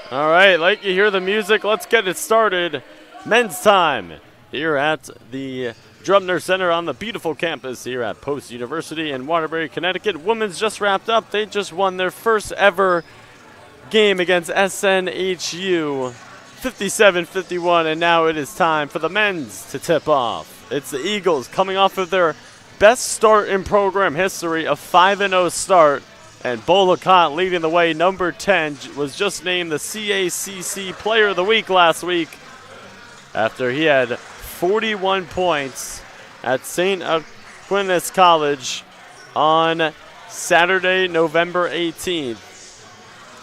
All right, like you hear the music, let's get it started. Men's time here at the Drumner Center on the beautiful campus here at Post University in Waterbury, Connecticut. Women's just wrapped up. They just won their first ever game against SNHU, 57-51, and now it is time for the men's to tip off. It's the Eagles coming off of their best start in program history, a 5-0 start. And Bo LeConte leading the way, number 10, was just named the CACC Player of the Week last week after he had 41 points at St. Aquinas College on Saturday, November 18th.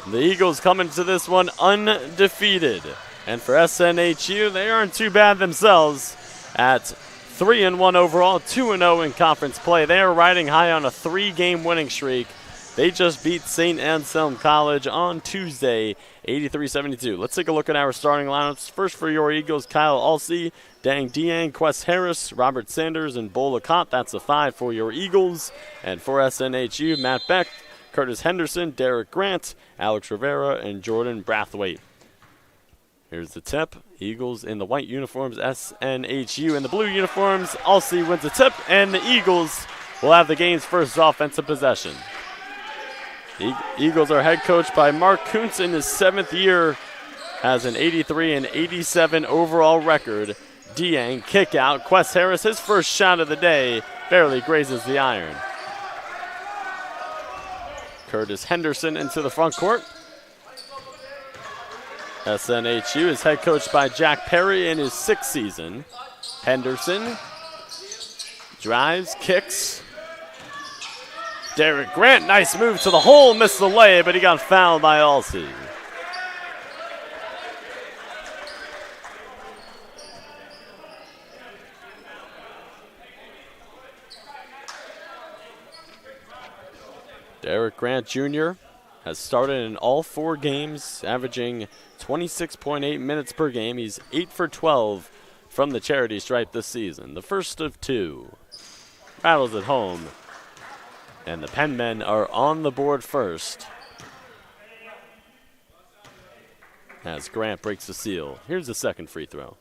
The Eagles coming to this one undefeated. And for SNHU, they aren't too bad themselves at 3-1 overall, 2-0 in conference play. They are riding high on a 3-game winning streak. They just beat St. Anselm College on Tuesday, 83-72. Let's take a look at our starting lineups. First for your Eagles, Kyle Alsey, Dang Diang, Quest Harris, Robert Sanders, and Bo LeConte. That's a 5 for your Eagles. And for SNHU, Matt Beck, Curtis Henderson, Derek Grant, Alex Rivera, and Jordan Brathwaite. Here's the tip. Eagles in the white uniforms, SNHU in the blue uniforms. Alsey wins the tip, and the Eagles will have the game's first offensive possession. Eagles are head coached by Mark Kuntz in his 7th year, has an 83-87 overall record. Diang, kick out. Quest Harris, his first shot of the day, barely grazes the iron. Curtis Henderson into the front court. SNHU is head coached by Jack Perry in his 6th season. Henderson drives, kicks. Derek Grant, nice move to the hole, missed the lay, but he got fouled by Alsey. Derek Grant Jr. has started in all 4 games, averaging 26.8 minutes per game. He's 8 for 12 from the charity stripe this season, the first of 2. Battles at home. And the Penmen are on the board first as Grant breaks the seal. Here's the second free throw.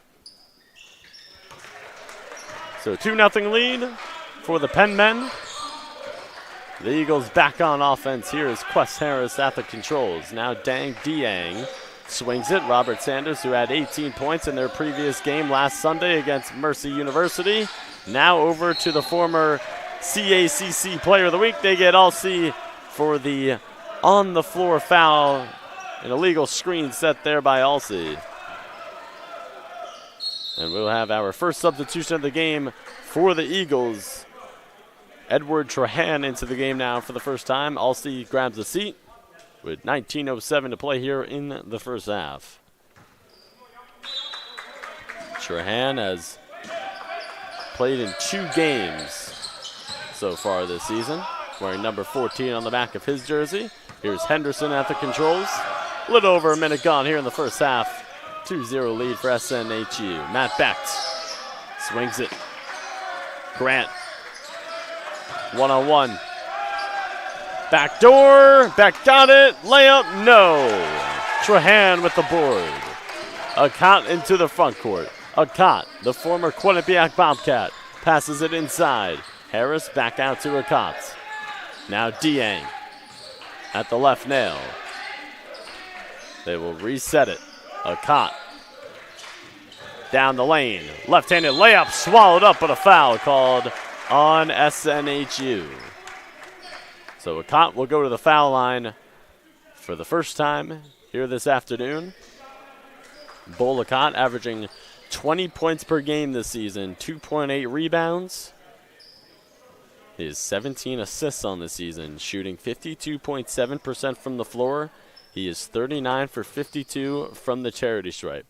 So 2-0 lead for the Penmen. The Eagles back on offense. Here is Quest Harris at the controls. Now Dang Diang swings it. Robert Sanders, who had 18 points in their previous game last Sunday against Mercy University. Now over to the former CACC Player of the Week. They get Alsey for the on-the-floor foul. An illegal screen set there by Alsey. And we'll have our first substitution of the game for the Eagles. Edward Trahan into the game now for the first time. Alsey grabs a seat with 19:07 to play here in the first half. Trahan has played in 2 games so far this season, wearing number 14 on the back of his jersey. Here's Henderson at the controls. A little over a minute gone here in the first half. 2-0 lead for SNHU. Matt Beck swings it. Grant, one-on-one. Backdoor, Beck got it. Layup, no. Trahan with the board. Akot into the front court. Akot, the former Quinnipiac Bobcat, passes it inside. Harris back out to Akot. Now Diang at the left nail. They will reset it. Akot down the lane. Left-handed layup swallowed up, but a foul called on SNHU. So Akot will go to the foul line for the first time here this afternoon. Bo LeConte averaging 20 points per game this season, 2.8 rebounds. He has 17 assists on the season, shooting 52.7% from the floor. He is 39 for 52 from the charity stripe.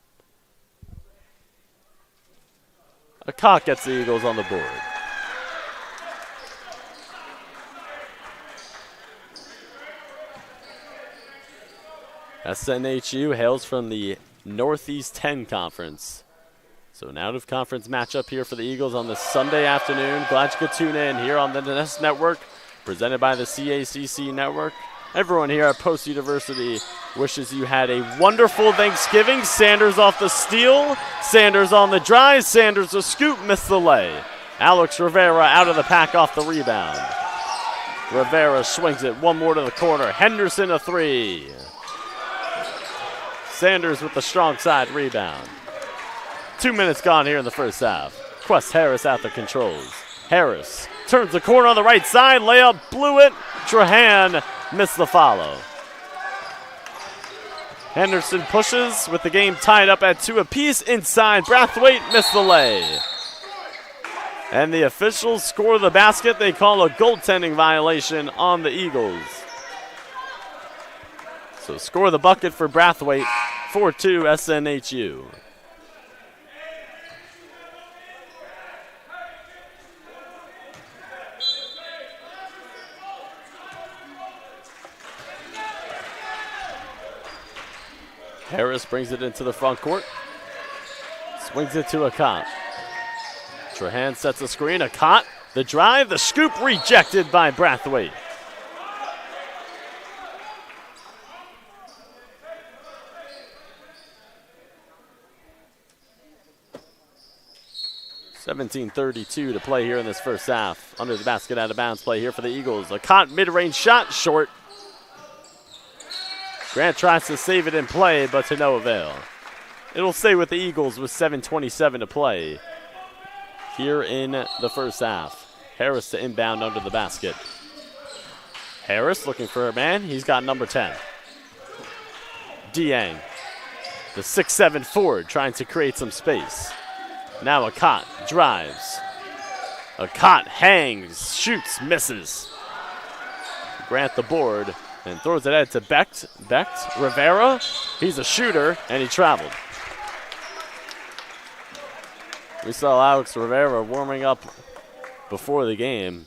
Akot gets the Eagles on the board. SNHU hails from the Northeast 10 Conference. So an out-of-conference matchup here for the Eagles on this Sunday afternoon. Glad you could tune in here on the Nest Network, presented by the CACC Network. Everyone here at Post University wishes you had a wonderful Thanksgiving. Sanders off the steal. Sanders on the drive. Sanders a scoop, missed the lay. Alex Rivera out of the pack off the rebound. Rivera swings it, one more to the corner. Henderson a three. Sanders with the strong side rebound. 2 minutes gone here in the first half. Quest Harris at the controls. Harris turns the corner on the right side. Layup, blew it. Trahan missed the follow. Henderson pushes with the game tied up at 2 apiece. Inside, Brathwaite missed the lay. And the officials score the basket. They call a goaltending violation on the Eagles. So score the bucket for Brathwaite, 4-2 SNHU. Harris brings it into the front court. Swings it to Akot. Trahan sets a screen. Akot, the drive, the scoop rejected by Brathwaite. .17:32 to play here in this first half. Under the basket, out of bounds play here for the Eagles. Akot mid-range shot, short. Grant tries to save it in play, but to no avail. It'll stay with the Eagles with 7:27 to play here in the first half. Harris to inbound under the basket. Harris looking for a man. He's got number 10. Dieng, the 6'7" forward, trying to create some space. Now Akot drives. Akot hangs, shoots, misses. Grant the board and throws it ahead to Becht. Becht, Rivera, he's a shooter, and he traveled. We saw Alex Rivera warming up before the game.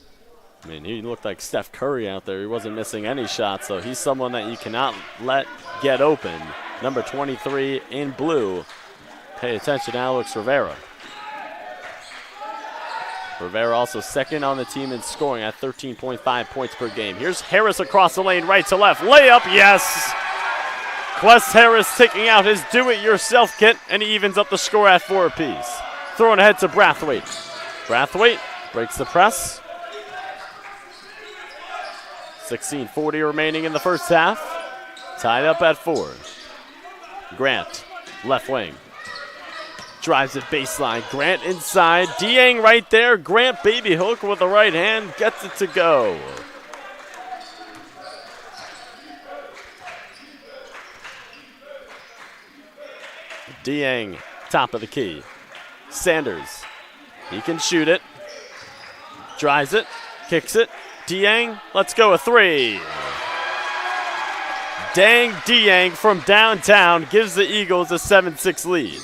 I mean, he looked like Steph Curry out there. He wasn't missing any shots, so he's someone that you cannot let get open. Number 23 in blue. Pay attention to Alex Rivera. Rivera also second on the team in scoring at 13.5 points per game. Here's Harris across the lane, right to left. Layup, yes! Quest Harris taking out his do-it-yourself kit, and he evens up the score at 4 apiece. Throwing ahead to Brathwaite. Brathwaite breaks the press. 16:40 remaining in the first half. Tied up at 4. Grant, left wing. Drives it baseline. Grant inside. Dieng right there. Grant baby hook with the right hand. Gets it to go. Dieng, top of the key. Sanders. He can shoot it. Drives it. Kicks it. Dieng, let's go a 3. Dang Dieng from downtown gives the Eagles a 7-6 lead.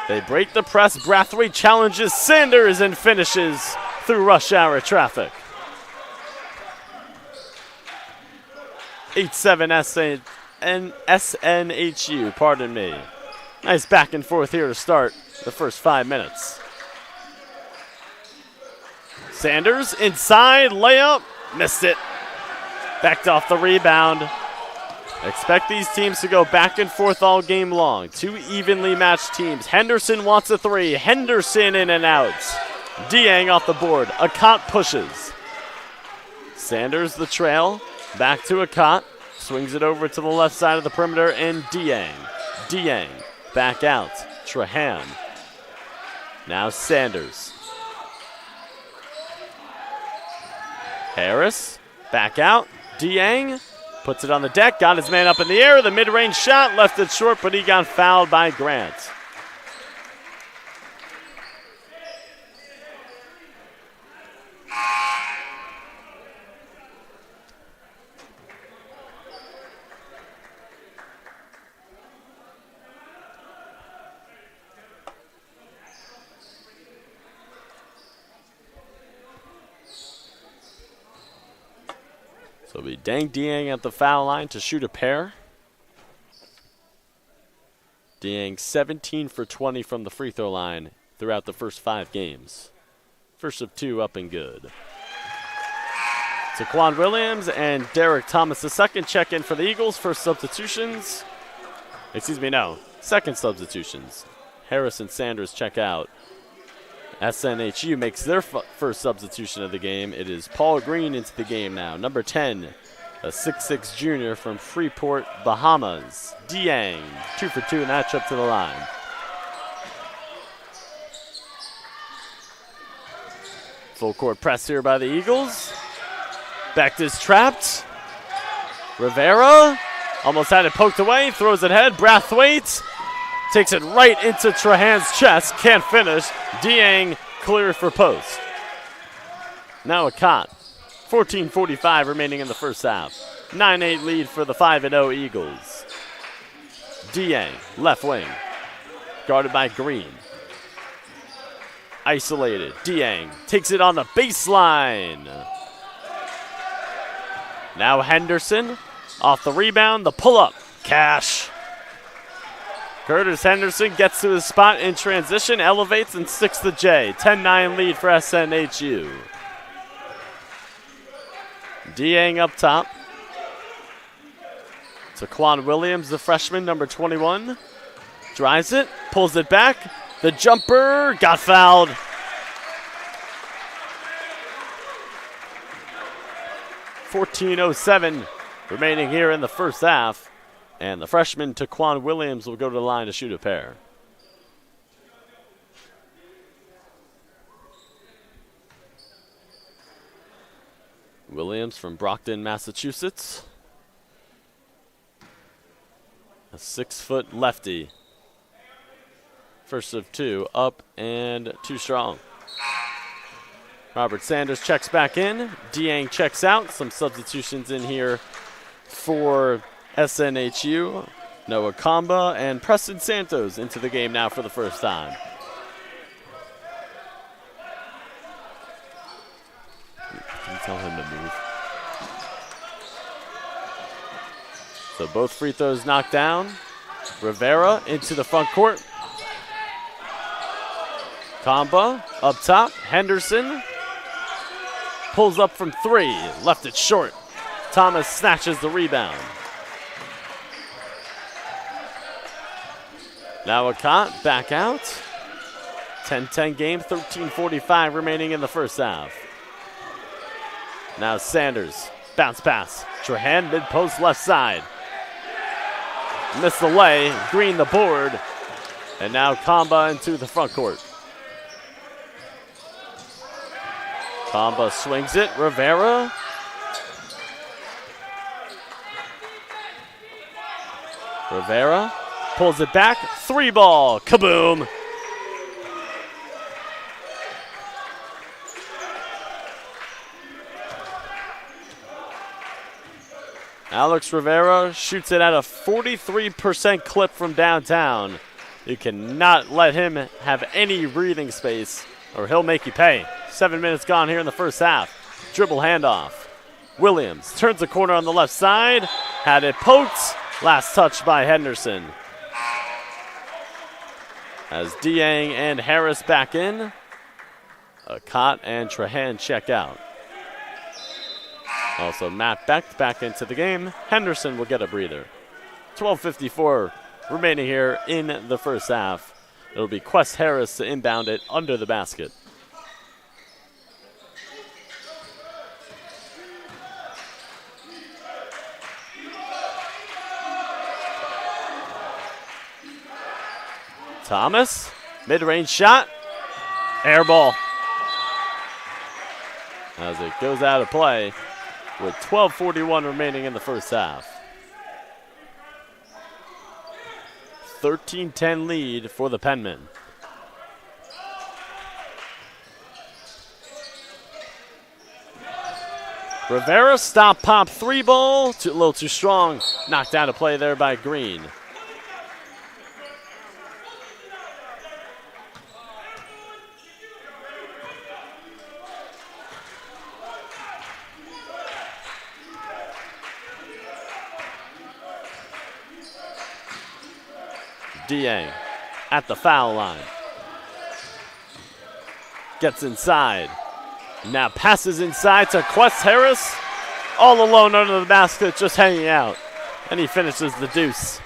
They break the press. Brathwaite challenges Sanders and finishes through rush hour traffic. 8-7 SNHU, pardon me. Nice back and forth here to start the first 5 minutes. Sanders inside, layup, missed it. Backed off the rebound. Expect these teams to go back and forth all game long. 2 evenly matched teams. Henderson wants a 3. Henderson in and out. Dieng off the board. Akot pushes. Sanders the trail. Back to Akot. Swings it over to the left side of the perimeter, and Dieng. Dieng back out. Trahan. Now Sanders. Harris back out. Dieng puts it on the deck, got his man up in the air. The mid-range shot left it short, but he got fouled by Grant. So it'll be Dang Dieng at the foul line to shoot a pair. Dieng 17 for 20 from the free throw line throughout the first 5 games. First of 2 up and good. Taquan Williams and Derek Thomas II check in for the Eagles. First substitutions. Excuse me, no. Second substitutions. Harris and Sanders check out. SNHU makes their first substitution of the game. It is Paul Green into the game now. Number 10, a 6'6 junior from Freeport, Bahamas. Dieng, 2 for 2 in that trip to the line. Full court press here by the Eagles. Becht is trapped. Rivera almost had it poked away, throws it ahead. Brathwaite takes it right into Trahan's chest, can't finish. Dieng clear for post. Now a cot. 14:45 remaining in the first half. 9-8 lead for the 5-0 Eagles. Dieng, left wing, guarded by Green. Isolated, Dieng takes it on the baseline. Now Henderson, off the rebound, the pull-up, Cash. Curtis Henderson gets to his spot in transition, elevates and sticks the J. 10-9 lead for SNHU. Dieng up top. Taquan Williams, the freshman, number 21. Drives it, pulls it back. The jumper got fouled. .14:07 remaining here in the first half. And the freshman, Taquan Williams, will go to the line to shoot a pair. Williams from Brockton, Massachusetts. A 6-foot lefty. First of two, up and too strong. Robert Sanders checks back in. Dieng checks out. Some substitutions in here for SNHU. Noah Kamba and Preston Santos into the game now for the first time. Can you tell him to move? So both free throws knocked down. Rivera into the front court. Kamba up top. Henderson pulls up from three. Left it short. Thomas snatches the rebound. Now Akat back out. 10-10 game, 13:45 remaining in the first half. Now Sanders, bounce pass. Trahan mid-post left side. Missed the lay, Green the board. And now Kamba into the front court. Kamba swings it, Rivera. Rivera pulls it back, three ball, kaboom. Alex Rivera shoots it at a 43% clip from downtown. You cannot let him have any breathing space or he'll make you pay. 7 minutes gone here in the first half. Dribble handoff. Williams turns the corner on the left side. Had it poked. Last touch by Henderson. As Dieng and Harris back in. Akat and Trahan check out. Also Matt Becht back into the game. Henderson will get a breather. 12:54 remaining here in the first half. It'll be Quest Harris to inbound it under the basket. Thomas, mid-range shot, air ball. As it goes out of play with 12:41 remaining in the first half. 13-10 lead for the Penmen. Rivera stop pop three ball, a little too strong. Knocked out of play there by Green. Dieng at the foul line. Gets inside. Now passes inside to Quest Harris. all alone under the basket, just hanging out. And he finishes the deuce.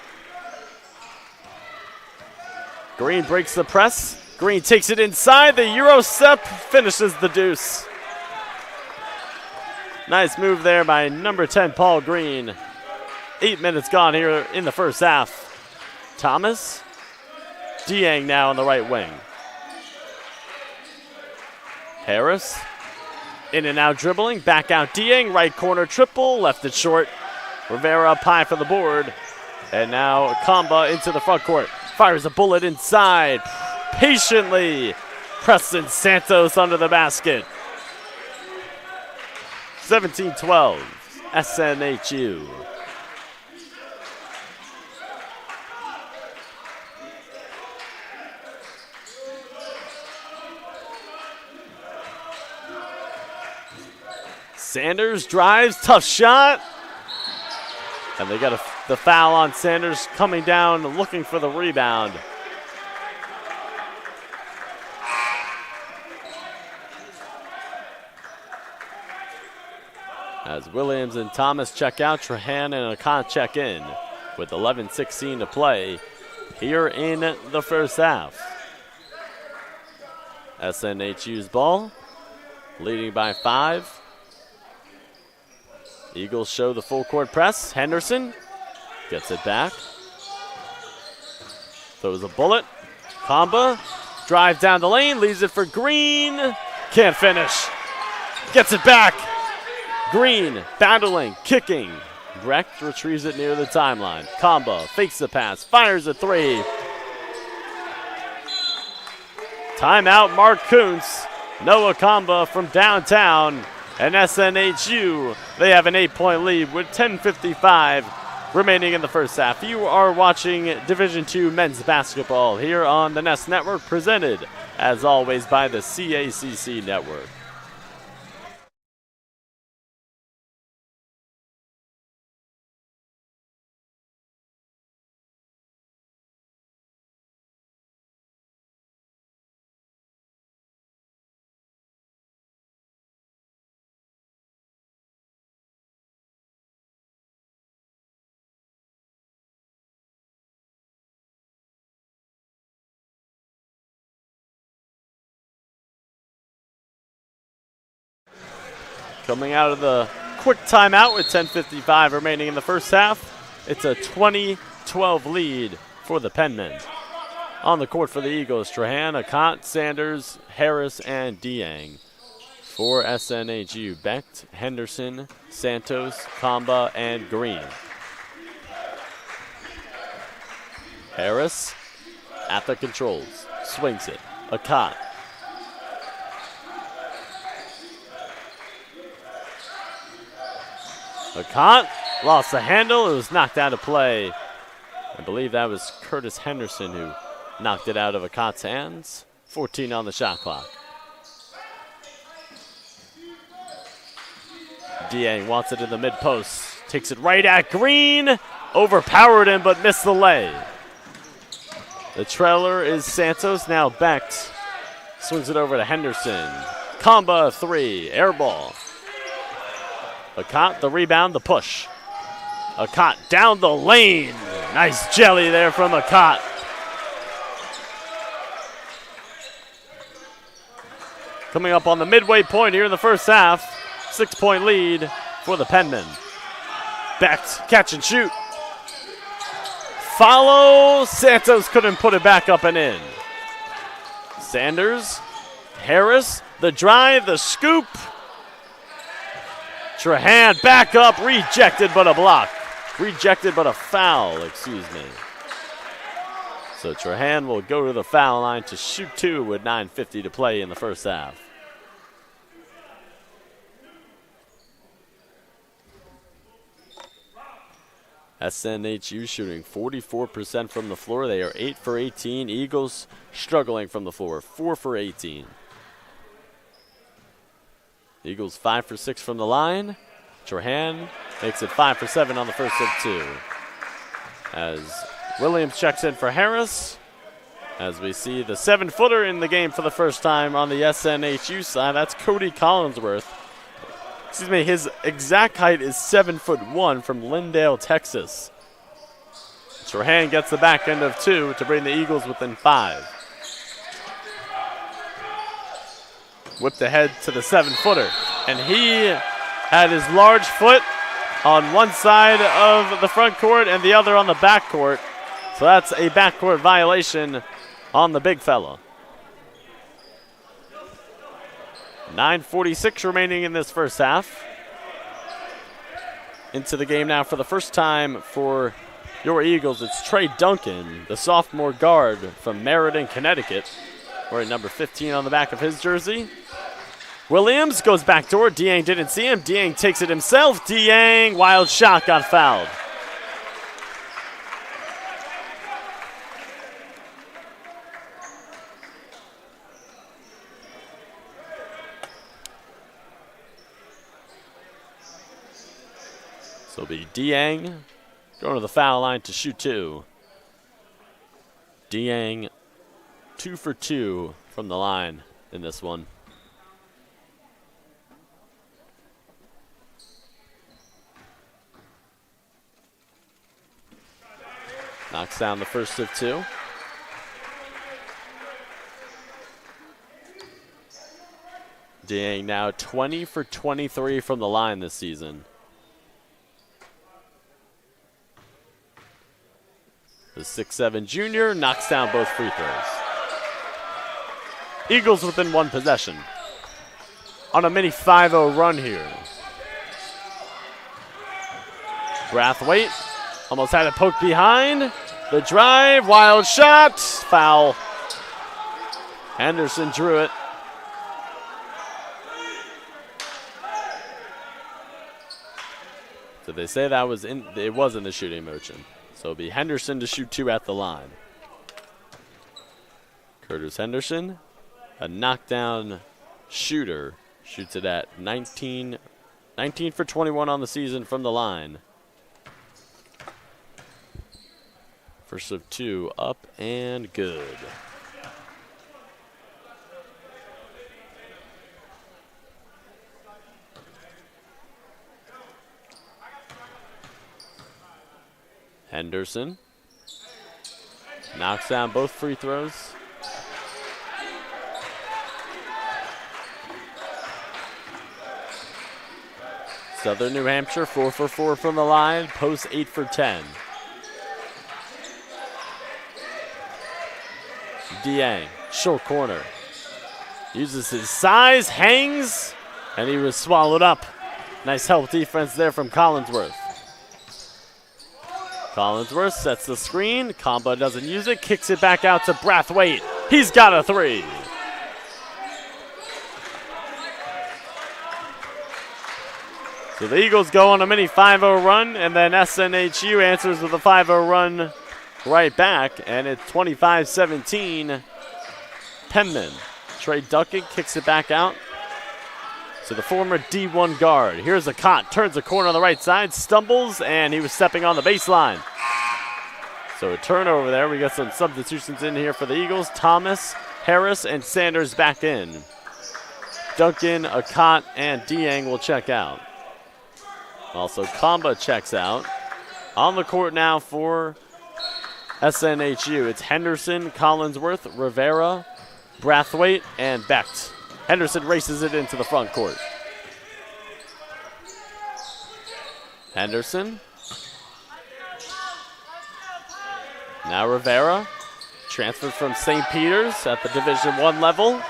Green breaks the press. Green takes it inside. The Euro step finishes the deuce. Nice move there by number 10, Paul Green. 8 minutes gone here in the first half. Thomas. Dieng now on the right wing. Harris. In and out dribbling. Back out Dieng. Right corner triple. Left it short. Rivera up high for the board. And now Kamba into the front court. Fires a bullet inside. Patiently. Preston Santos under the basket. 17-12. SNHU. Sanders drives, tough shot. And they got the foul on Sanders coming down, looking for the rebound. As Williams and Thomas check out, Trahan and Akant check in with 11:16 to play here in the first half. SNHU's ball, leading by 5. Eagles show the full court press. Henderson gets it back. Throws a bullet. Kamba drives down the lane, leaves it for Green. Can't finish. Gets it back. Green battling, kicking. Brecht retrieves it near the timeline. Kamba fakes the pass, fires a 3. Timeout, Mark Kuntz. Noah Kamba from downtown. And SNHU, they have an 8-point lead with 10:55 remaining in the first half. You are watching Division II men's basketball here on the Nest Network, presented, as always, by the CACC Network. Coming out of the quick timeout with 10:55 remaining in the first half, it's a 20-12 lead for the Penmen. On the court for the Eagles, Trahan, Akant, Sanders, Harris, and Dieng. For SNHU, Becht, Henderson, Santos, Kamba, and Green. Harris at the controls, swings it. Akant. Akant lost the handle. It was knocked out of play. I believe that was Curtis Henderson who knocked it out of Akant's hands. 14 on the shot clock. Dieng wants it in the mid-post. Takes it right at Green. Overpowered him but missed the lay. The trailer is Santos. Now Becht swings it over to Henderson. Kamba 3. Air ball. Akant, the rebound, the push. Akant down the lane. Nice jelly there from Akant. Coming up on the midway point here in the first half. 6-point lead for the Penmen. Becht, catch and shoot. Follow. Santos couldn't put it back up and in. Sanders, Harris, the drive, the scoop. Trahan back up, rejected but a block. Rejected but a foul, excuse me. So Trahan will go to the foul line to shoot 2 with 9:50 to play in the first half. SNHU shooting 44% from the floor. They are 8 for 18. Eagles struggling from the floor, 4 for 18. Eagles 5 for 6 from the line. Trahan makes it 5 for 7 on the first of 2. As Williams checks in for Harris. As we see the 7-footer in the game for the first time on the SNHU side. That's Cody Collinsworth. his exact height is 7'1" from Lindale, Texas. Trahan gets the back end of 2 to bring the Eagles within 5. Whipped ahead to the 7-footer. And he had his large foot on one side of the front court and the other on the back court. So that's a backcourt violation on the big fella. 9:46 remaining in this first half. Into the game now for the first time for your Eagles. It's Trey Duncan, the sophomore guard from Meriden, Connecticut. Wearing number 15 on the back of his jersey. Williams goes backdoor. Dieng didn't see him. Dieng takes it himself. Dieng, wild shot, got fouled. So it'll be Dieng going to the foul line to shoot 2. Dieng 2 for 2 from the line in this one. Knocks down the first of 2. Dieng now 20 for 23 from the line this season. The 6'7" junior knocks down both free throws. Eagles within 1 possession. On a mini 5-0 run here. Brathwaite almost had it poked behind. The drive, wild shot, foul. Henderson drew it. Did they say that was in? It was in the shooting motion. So it'll be Henderson to shoot 2 at the line. Curtis Henderson, a knockdown shooter, shoots it at 19 for 21 on the season from the line. First of 2, up and good. Henderson knocks down both free throws. Southern New Hampshire 4 for 4 from the line, post 8 for 10. Dieng, short corner. Uses his size, hangs, and he was swallowed up. Nice help defense there from Collinsworth. Collinsworth sets the screen. Combo doesn't use it. Kicks it back out to Brathwaite. He's got a 3. So the Eagles go on a mini 5-0 run, and then SNHU answers with a 5-0 run right back, and it's 25-17. Penman. Trey Duncan kicks it back out to the former D1 guard. Here's a Cott, turns the corner on the right side, stumbles, and he was stepping on the baseline. So a turnover there. We got some substitutions in here for the Eagles. Thomas, Harris, and Sanders back in. Duncan, Akot, and Dieng will check out. Also, Kamba checks out. On the court now for SNHU. It's Henderson, Collinsworth, Rivera, Brathwaite, and Becht. Henderson races it into the front court. Henderson. Now Rivera. Transferred from St. Peter's at the Division I level.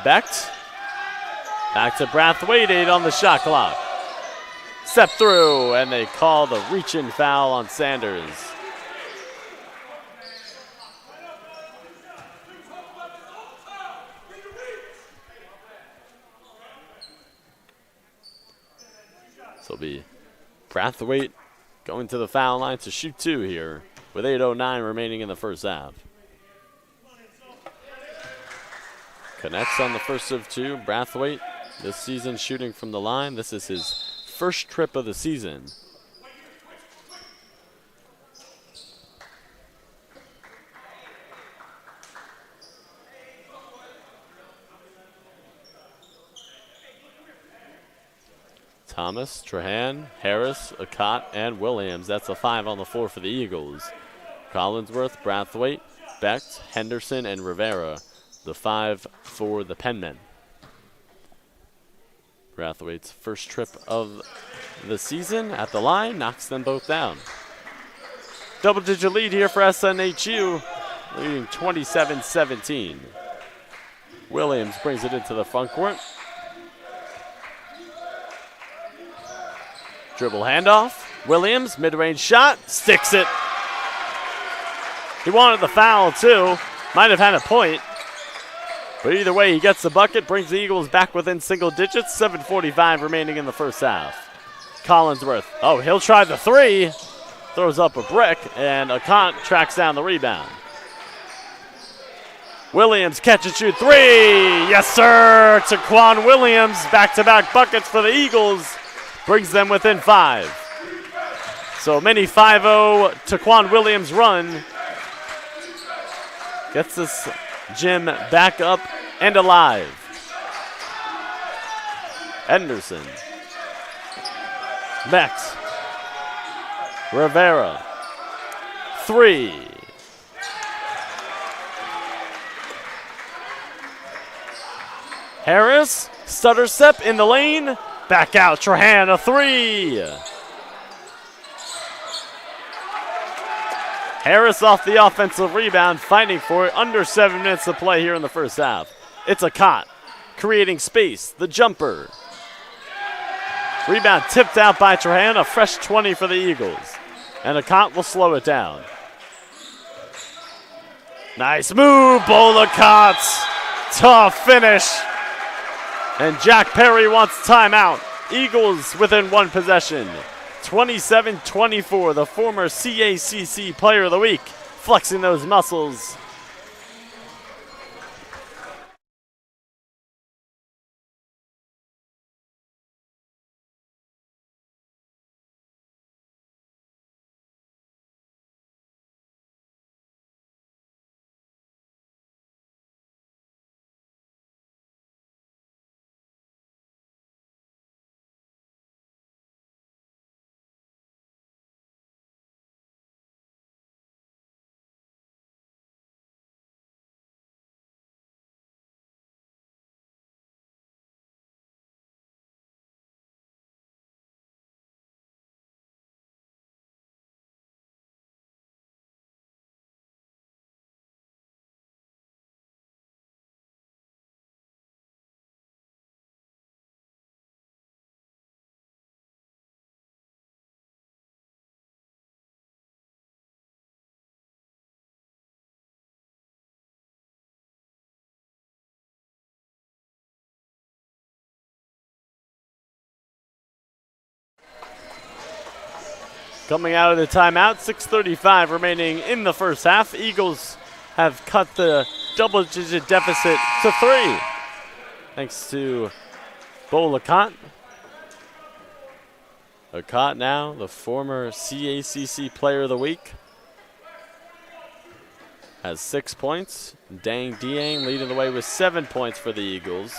Becht. Back to Brathwaite, 8 on the shot clock. Step through, and they call the reach-in foul on Sanders. So it'll be Brathwaite going to the foul line to shoot 2 here with 8:09 remaining in the first half. Connects on the first of 2. Brathwaite this season shooting from the line. This is his first trip of the season. Thomas, Trahan, Harris, Akot, and Williams. That's a 5 on the floor for the Eagles. Collinsworth, Brathwaite, Becht, Henderson, and Rivera. The 5 for the Penmen. Brathwaite's first trip of the season at the line knocks them both down. Double-digit lead here for SNHU, leading 27-17. Williams brings it into the front court. Dribble handoff. Williams, mid-range shot, sticks it. He wanted the foul too. Might have had a point. But either way, he gets the bucket, brings the Eagles back within single digits. 7:45 remaining in the first half. Collinsworth. Oh, he'll try the 3. Throws up a brick, and Akant tracks down the rebound. Williams catch and shoot 3. Yes, sir. Taquan Williams, back-to-back buckets for the Eagles. Brings them within 5. So mini 5-0 Taquan Williams run. Gets this gym back up and alive. Henderson. Becht. Rivera. 3. Harris. Stutter step in the lane. Back out. Trahan, a 3. Harris off the offensive rebound, fighting for it. Under 7 minutes to play here in the first half. It's Akot creating space. The jumper. Rebound tipped out by Trahan. A fresh 20 for the Eagles. And Akot will slow it down. Nice move, Akot. Tough finish. And Jack Perry wants timeout. Eagles within 1 possession. 27-24, the former CACC Player of the Week, flexing those muscles. Coming out of the timeout, 6:35 remaining in the first half. Eagles have cut the double-digit deficit to 3. Thanks to Akot. Akot now, the former CACC Player of the Week, has 6 points. Dang Dieng leading the way with 7 points for the Eagles.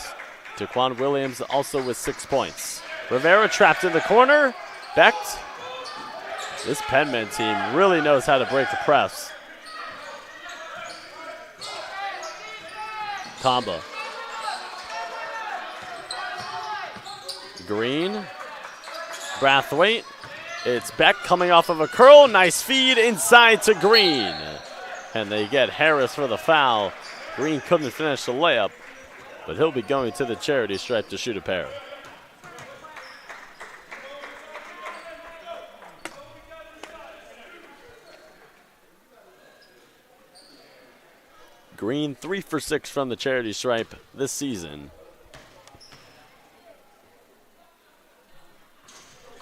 Taquan Williams also with 6 points. Rivera trapped in the corner. Becht. This Penman team really knows how to break the press. Kamba. Green. Brathwaite. It's Becht coming off of a curl. Nice feed inside to Green. And they get Harris for the foul. Green couldn't finish the layup, but he'll be going to the charity stripe to shoot a pair. Green 3 for 6 from the charity stripe this season.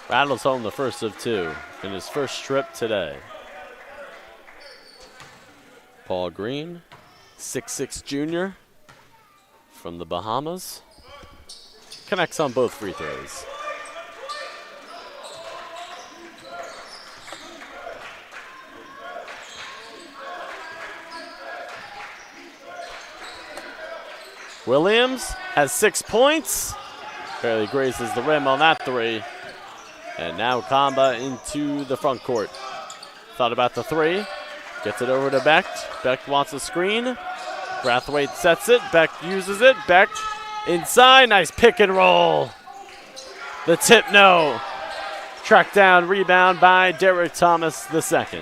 Rattles home the first of 2 in his first trip today. Paul Green, 6'6" junior from the Bahamas. Connects on both free throws. Williams has 6 points. Barely grazes the rim on that three. And now Kamba into the front court. Thought about the three. Gets it over to Becht. Becht wants a screen. Brathwaite sets it. Becht uses it. Becht inside. Nice pick and roll. The tip, no. Tracked down, rebound by Derek Thomas II.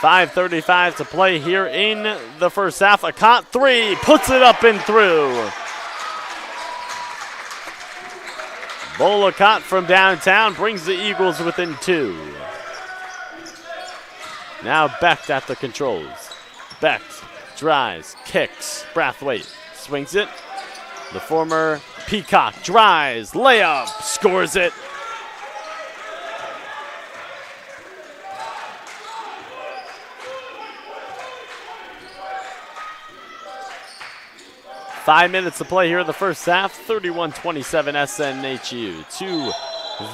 5:35 to play here in the first half. A Cot three. Puts it up and through. Bolacott from downtown brings the Eagles within 2. Now Becht at the controls. Becht drives, kicks. Brathwaite swings it. The former Peacock drives, layup, scores it. Five minutes to play here in the first half. 31-27 SNHU. Two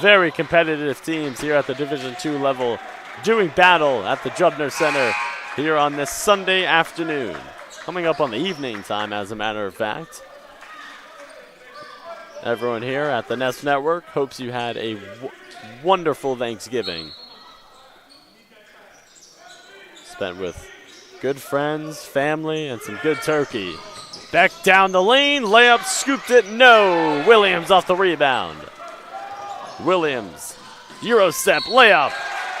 very competitive teams here at the Division II level doing battle at the Drubner Center here on this Sunday afternoon. Coming up on the evening time, as a matter of fact. Everyone here at the Nest Network hopes you had a wonderful Thanksgiving. Spent with good friends, family, and some good turkey. Becht down the lane, layup, scooped it, no. Williams off the rebound. Williams, Euro step, layup,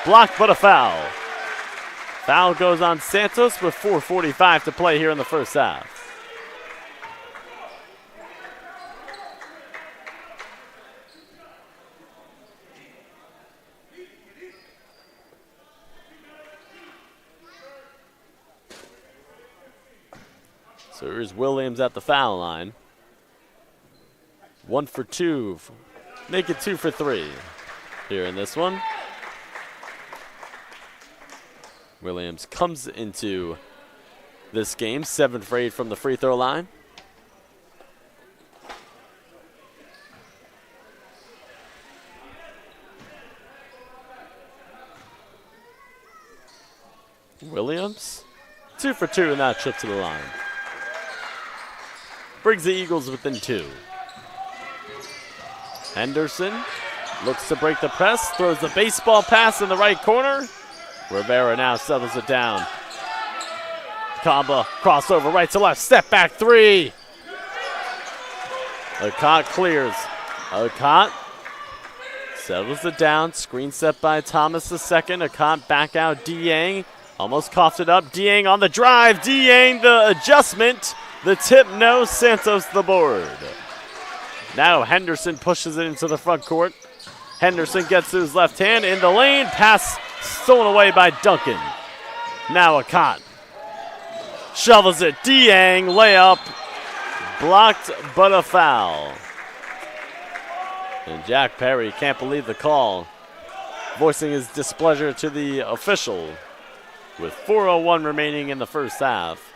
blocked but a foul. Foul goes on Santos with 4:45 to play here in the first half. So here's Williams at the foul line. 1 for 2. Make it 2 for 3 here in this one. Williams comes into this game 7 for 8 from the free throw line. Williams, 2 for 2 in that trip to the line. Brings the Eagles within 2. Henderson looks to break the press, throws the baseball pass in the right corner. Rivera now settles it down. Kamba, crossover right to left, step back three. Akot clears. Akot settles it down, screen set by Thomas II. Akot back out, Dieng. Almost coughed it up, Dieng on the drive. Dieng the adjustment. The tip, no. Santos the board. Now Henderson pushes it into the front court. Henderson gets to his left hand in the lane. Pass stolen away by Duncan. Now Akot shovels it. Dieng, layup. Blocked, but a foul. And Jack Perry can't believe the call, voicing his displeasure to the official with 4:01 remaining in the first half.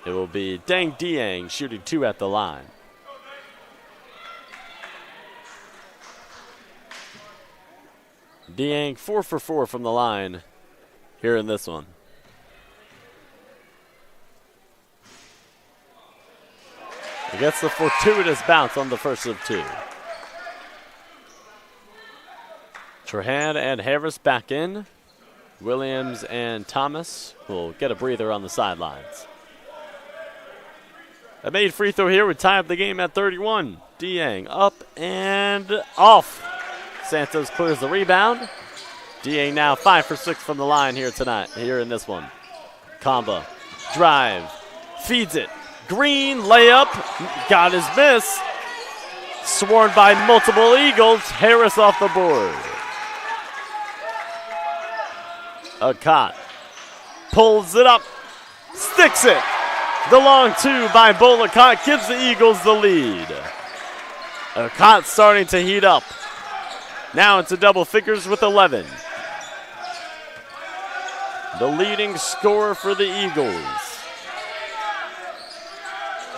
It will be Deng Dieng shooting 2 at the line. Dieng 4 for 4 from the line here in this one. He gets the fortuitous bounce on the first of 2. Trahan and Harris back in. Williams and Thomas will get a breather on the sidelines. A made free throw here would tie up the game at 31. Dieng up and off. Santos clears the rebound. Dieng now 5 for 6 from the line here tonight, here in this one. Kamba, drive, feeds it. Green, layup, got his miss. Swarmed by multiple Eagles. Harris off the board. Akot pulls it up, sticks it. The long 2 by Bolacott gives the Eagles the lead. Akot starting to heat up. Now into double figures with 11. The leading scorer for the Eagles.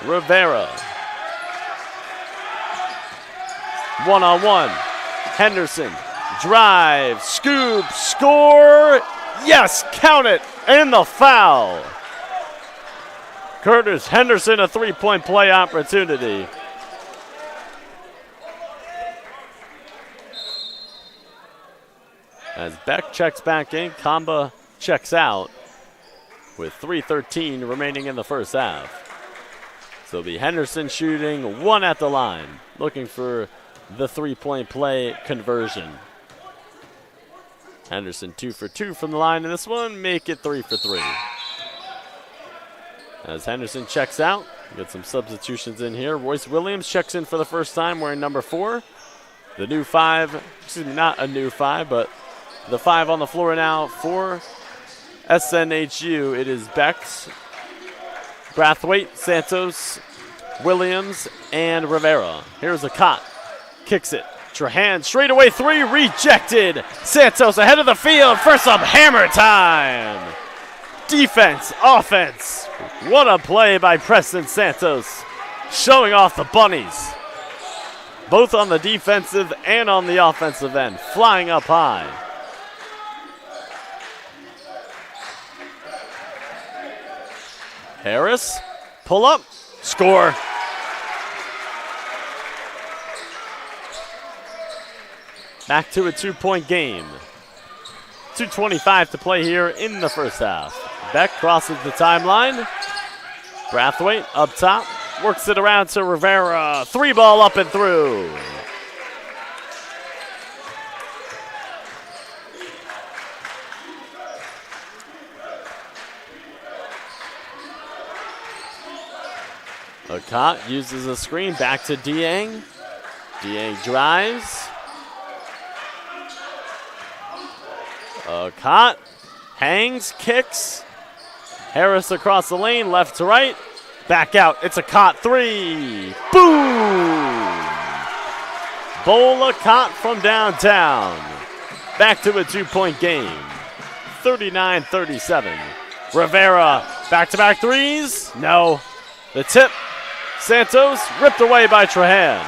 Rivera. 1-on-1. Henderson. Drive. Scoop. Score. Yes, count it. And the foul. Curtis Henderson, a three-point play opportunity. As Beck checks back in, Kamba checks out with 3:13 remaining in the first half. So it'll be Henderson shooting one at the line, looking for the three-point play conversion. Henderson 2 for 2 from the line in this one, make it 3 for 3. As Henderson checks out, get some substitutions in here. Royce Williams checks in for the first time wearing number 4. The new 5, excuse me, not a new 5, but the 5 on the floor now for SNHU. It is Bex, Brathwaite, Santos, Williams, and Rivera. Here's a Cott. Kicks it. Trahan straight away 3, rejected. Santos ahead of the field for some hammer time. Defense, offense. What a play by Preston Santos. Showing off the bunnies. Both on the defensive and on the offensive end. Flying up high. Harris, pull up, score. Back to a 2-point game. 2:25 to play here in the first half. Beck crosses the timeline. Brathwaite up top, works it around to Rivera. 3-ball up and through. Akot uses a screen back to Dieng. Dieng drives. Akot hangs, kicks. Harris across the lane, left to right. Back out. It's Akot 3. Boom! Bowl Akot from downtown. Back to a 2-point game. 39-37. Rivera, back-to-back threes. No. The tip. Santos ripped away by Trahan.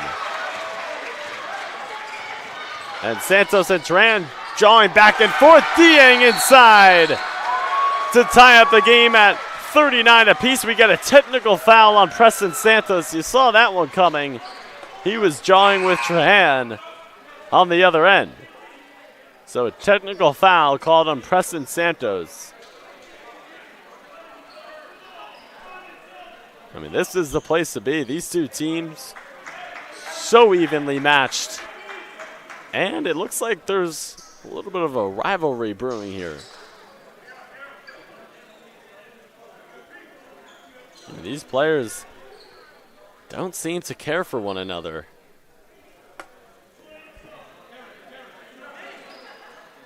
And Santos and Trahan jawing back and forth. Dieng inside to tie up the game at 39 apiece. We get a technical foul on Preston Santos. You saw that one coming. He was jawing with Trahan on the other end. So a technical foul called on Preston Santos. I mean, this is the place to be. These two teams so evenly matched. And it looks like there's a little bit of a rivalry brewing here. I mean, these players don't seem to care for one another.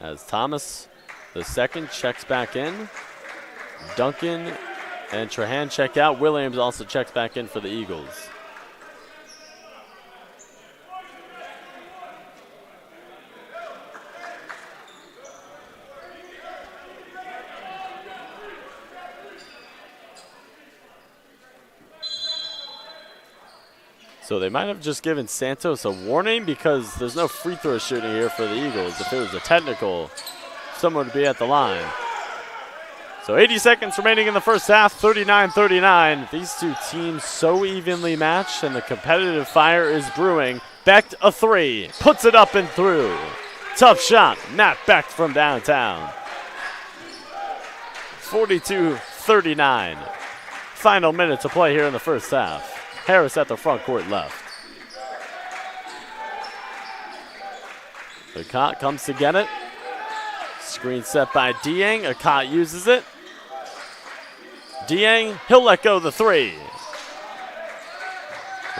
As Thomas, the second, checks back in. Duncan and Trahan check out. Williams also checks back in for the Eagles. So they might have just given Santos a warning because there's no free throw shooting here for the Eagles. If it was a technical, someone would be at the line. So 80 seconds remaining in the first half, 39-39. These two teams so evenly matched, and the competitive fire is brewing. Becht a 3, puts it up and through. Tough shot, Matt Becht from downtown. 42-39. Final minute to play here in the first half. Harris at the front court left. Akot comes to get it. Screen set by Dieng. Akot uses it. Dieng, he'll let go the 3.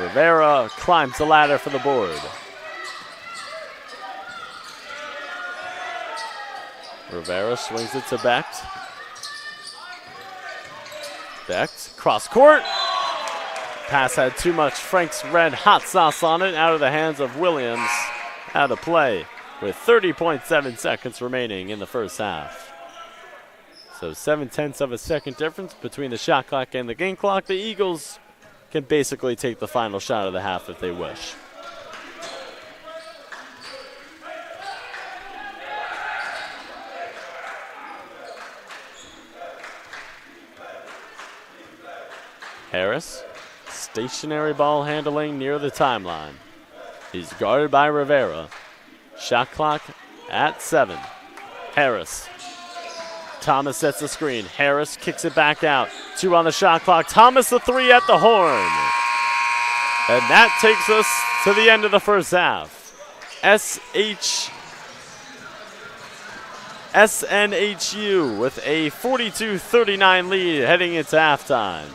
Rivera climbs the ladder for the board. Rivera swings it to Becht. Becht, cross court. Pass had too much Frank's Red hot sauce on it, out of the hands of Williams. Out of play with 30.7 seconds remaining in the first half. So 0.7 of a second difference between the shot clock and the game clock. The Eagles can basically take the final shot of the half if they wish. Harris, stationary ball handling near the timeline. He's guarded by Rivera. Shot clock at 7. Harris. Thomas sets the screen. Harris kicks it back out. 2 on the shot clock. Thomas the 3 at the horn. And that takes us to the end of the first half. SNHU with a 42-39 lead heading into halftime.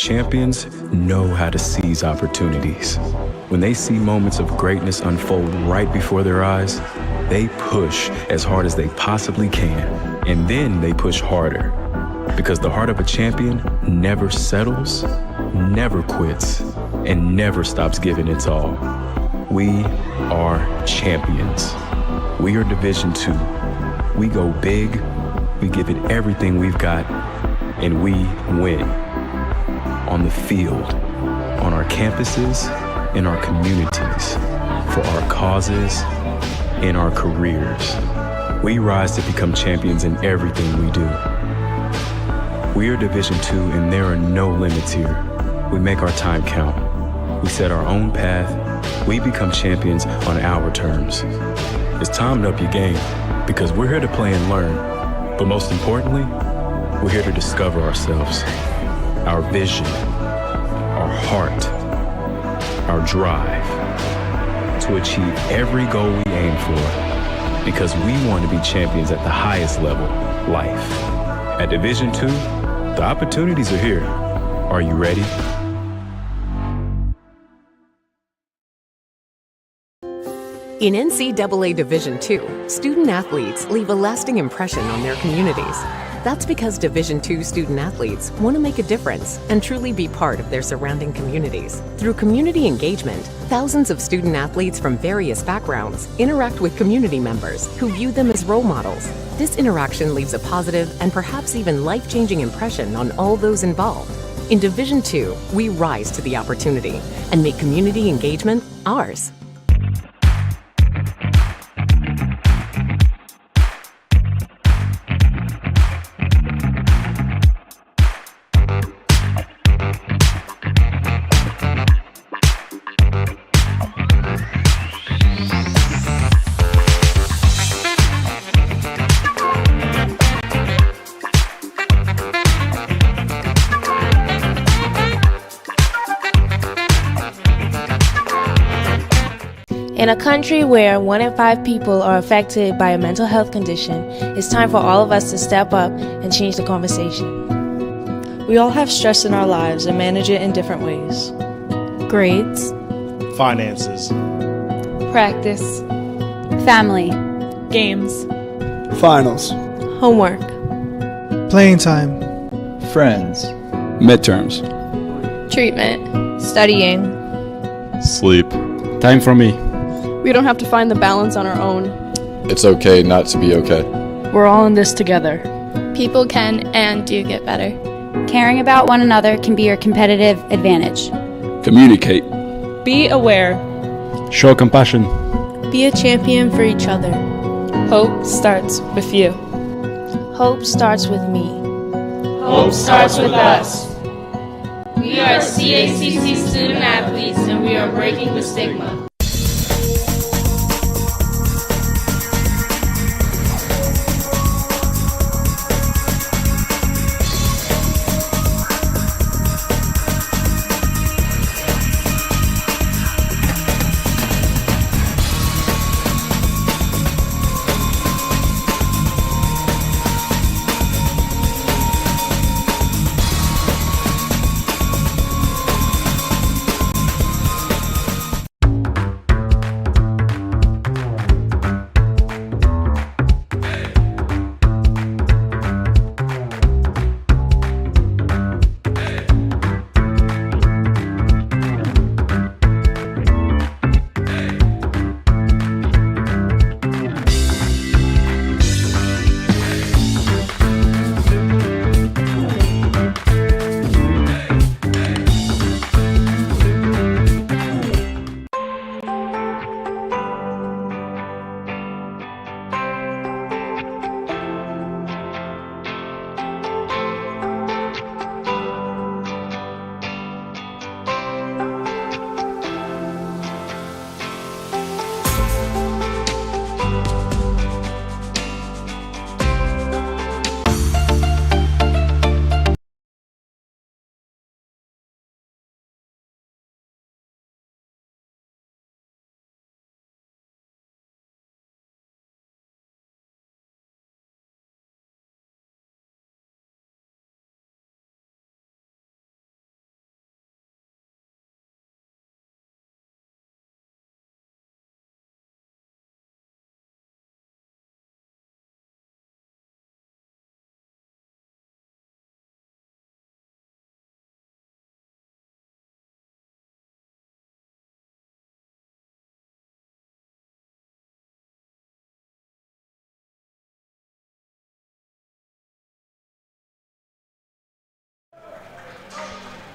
champions know how to seize opportunities. When they see moments of greatness unfold right before their eyes, they push as hard as they possibly can, and then they push harder. Because the heart of a champion never settles, never quits, and never stops giving its all. We are champions. We are Division II. We go big, we give it everything we've got, and we win. On the field, on our campuses, in our communities, for our causes, in our careers. We rise to become champions in everything we do. We are Division II, and there are no limits here. We make our time count. We set our own path. We become champions on our terms. It's time to up your game, because we're here to play and learn. But most importantly, we're here to discover ourselves, our vision, our heart, our drive, to achieve every goal we aim for, because we want to be champions at the highest level, life. At Division II, the opportunities are here. Are you ready? In NCAA Division II, student athletes leave a lasting impression on their communities. That's because Division II student athletes want to make a difference and truly be part of their surrounding communities. Through community engagement, thousands of student athletes from various backgrounds interact with community members who view them as role models. This interaction leaves a positive and perhaps even life-changing impression on all those involved. In Division II, we rise to the opportunity and make community engagement ours. In a country where 1 in 5 people are affected by a mental health condition, it's time for all of us to step up and change the conversation. We all have stress in our lives and manage it in different ways. Grades, finances, practice, family, games, finals, homework, playing time, friends, midterms, treatment, studying, sleep, time for me. We don't have to find the balance on our own. It's okay not to be okay. We're all in this together. People can and do get better. Caring about one another can be your competitive advantage. Communicate. Be aware. Show compassion. Be a champion for each other. Hope starts with you. Hope starts with me. Hope starts with us. We are CACC student athletes, and we are breaking the stigma.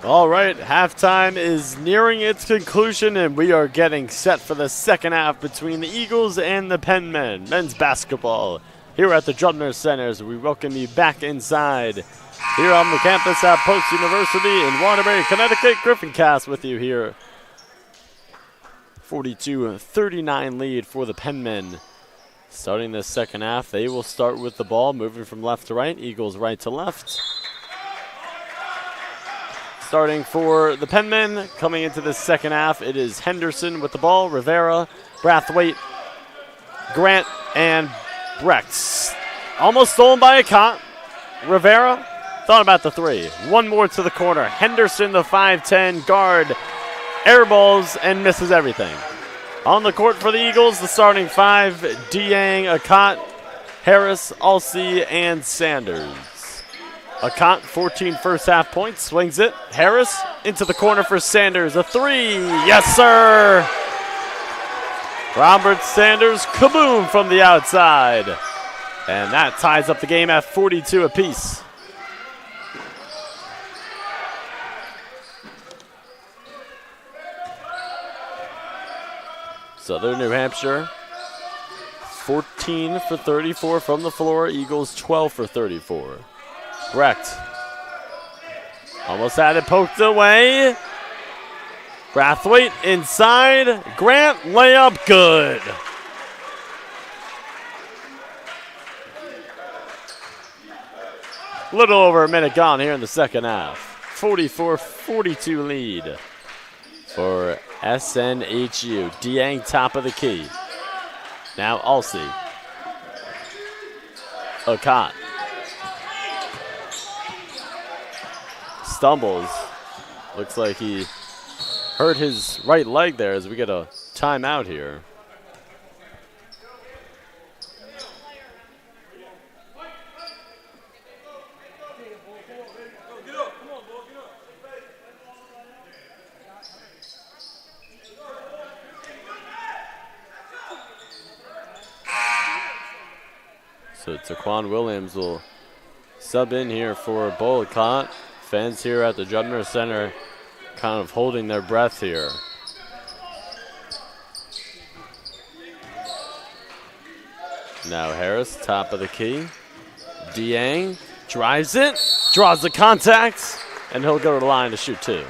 All right, halftime is nearing its conclusion, and we are getting set for the second half between the Eagles and the Penmen. Men's basketball here at the Drumner Center as we welcome you back inside here on the campus at Post University in Waterbury, Connecticut. Griffin Cass with you here. 42-39 lead for the Penmen. Starting the second half, they will start with the ball, moving from left to right. Eagles right to left. Starting for the Penmen, coming into the second half, it is Henderson with the ball, Rivera, Brathwaite, Grant, and Brecht. Almost stolen by a cop. Rivera thought about the three. One more to the corner. Henderson, the 5'10 guard, airballs and misses everything. On the court for the Eagles, the starting five, Diang, Akot, Harris, Alsey, and Sanders. Akot, 14 first half points, swings it. Harris into the corner for Sanders. A three, yes sir! Robert Sanders, kaboom from the outside. And that ties up the game at 42 apiece. Southern New Hampshire, 14 for 34 from the floor. Eagles 12 for 34. Brecht almost had it poked away. Brathwaite inside. Grant layup good. Little over a minute gone here in the second half. 44-42 lead for SNHU. Diang top of the key. Now Alsey. Akot. Stumbles. Looks like he hurt his right leg there as we get a timeout here. So Taquan Williams will sub in here for Bollicott. Fans here at the Drumner Center kind of holding their breath here. Now Harris, top of the key. Diang drives it, draws the contact, and he'll go to the line to shoot two.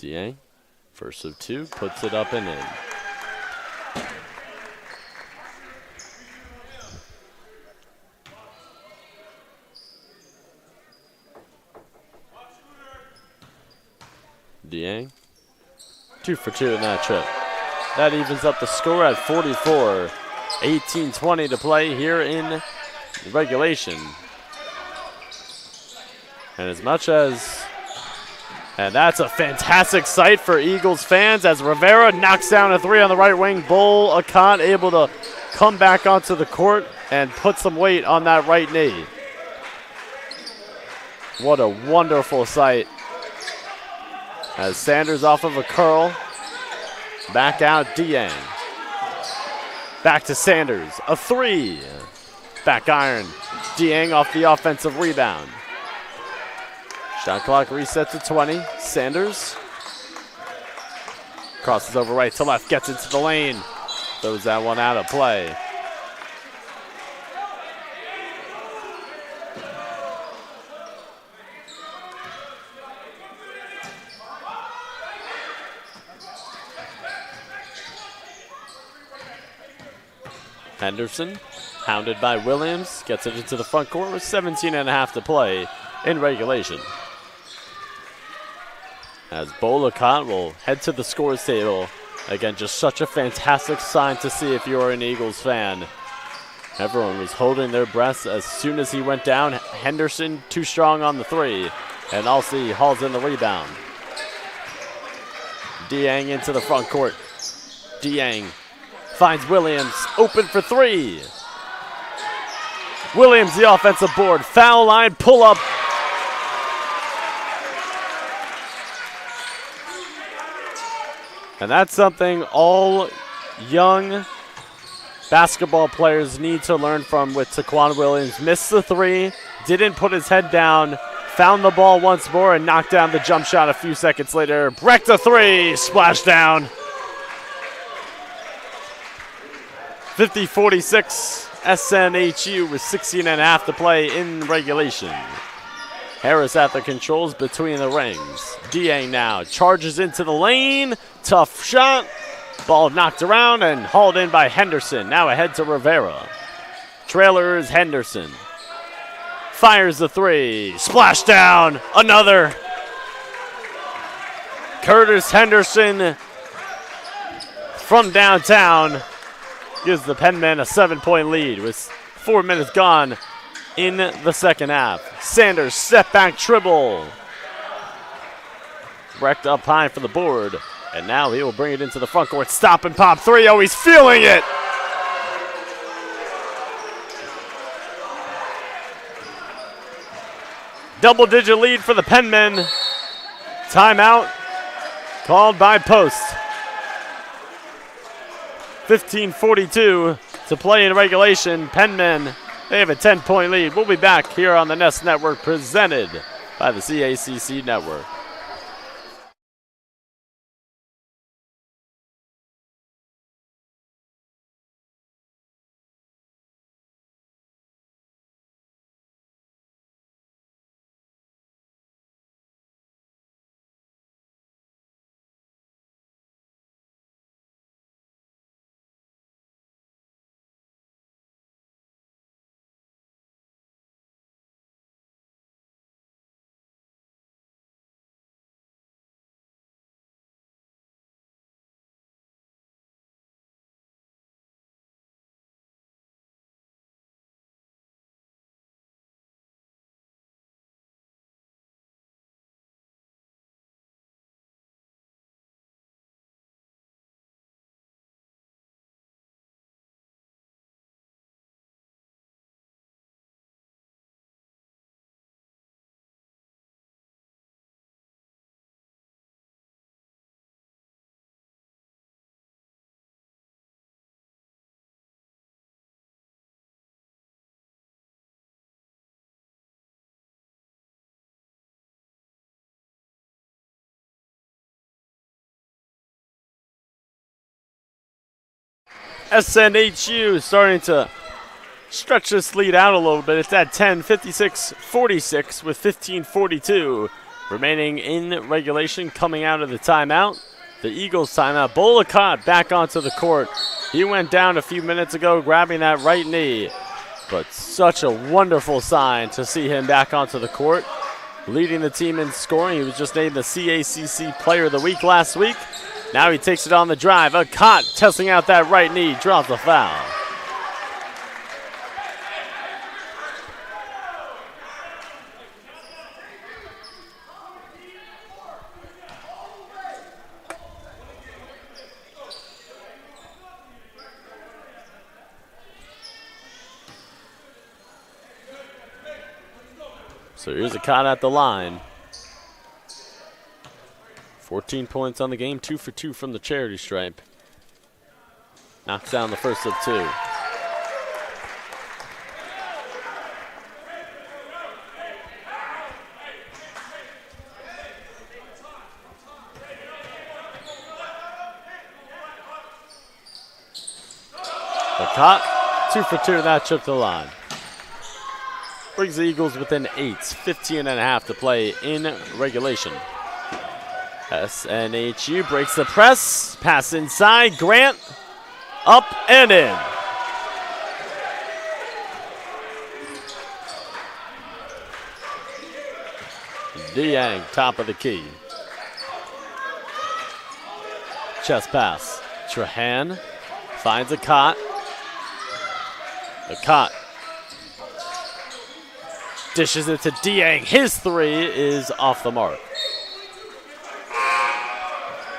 Diang, first of two, puts it up and in. Diang, 2 for 2 in that trip. That evens up the score at 44. 18-20 to play here in regulation. And as much as and that's a fantastic sight for Eagles fans as Rivera knocks down a three on the right wing. Bollicott able to come back onto the court and put some weight on that right knee. What a wonderful sight. As Sanders off of a curl. Back out Diang. Back to Sanders. A three. Back iron. Diang off the offensive rebound. Shot clock reset to 20. Sanders crosses over right to left, gets into the lane, throws that one out of play. Henderson, hounded by Williams, gets it into the front court with 17.5 to play in regulation. As Bollicott will head to the scores table. Again, just such a fantastic sign to see if you're an Eagles fan. Everyone was holding their breaths as soon as he went down. Henderson too strong on the three. And Alsey hauls in the rebound. Diang into the front court. Diang finds Williams open for three. Williams the offensive board. Foul line pull up. And that's something all young basketball players need to learn from with Taquan Williams. Missed the three, didn't put his head down, found the ball once more and knocked down the jump shot a few seconds later. Brecht a three, splash down. 50-46, SNHU with 16 and a half to play in regulation. Harris at the controls between the rings. Dieng now charges into the lane. Tough shot. Ball knocked around and hauled in by Henderson. Now ahead to Rivera. Trailer is Henderson. Fires the three. Splash down. Another. Curtis Henderson from downtown gives the Penmen a 7-point lead with 4 minutes gone in the second half. Sanders step back dribble. Brecht up high for the board. And now he will bring it into the front court. Stop and pop three. Oh, he's feeling it. Double-digit lead for the Penmen. Timeout called by Post. 15:42 to play in regulation. Penmen, they have a 10-point lead. We'll be back here on the Nest Network presented by the CACC Network. SNHU starting to stretch this lead out a little bit. It's at 10, 56-46 with 15:42 remaining in regulation coming out of the timeout. The Eagles timeout. Bolakat back onto the court. He went down a few minutes ago grabbing that right knee. But such a wonderful sign to see him back onto the court. Leading the team in scoring. He was just named the CACC Player of the Week last week. Now he takes it on the drive. Akot testing out that right knee, draws the foul. So here's Akot at the line. 14 points on the game, 2 for 2 from the charity stripe. Knocks down the first of two. Akot, 2 for 2, that trip to the line. Brings the Eagles within 8, 15 and a half to play in regulation. SNHU breaks the press, pass inside, Grant, up and in. Dieng, top of the key. Chest pass, Trahan finds Akot. Akot dishes it to Dieng, his three is off the mark.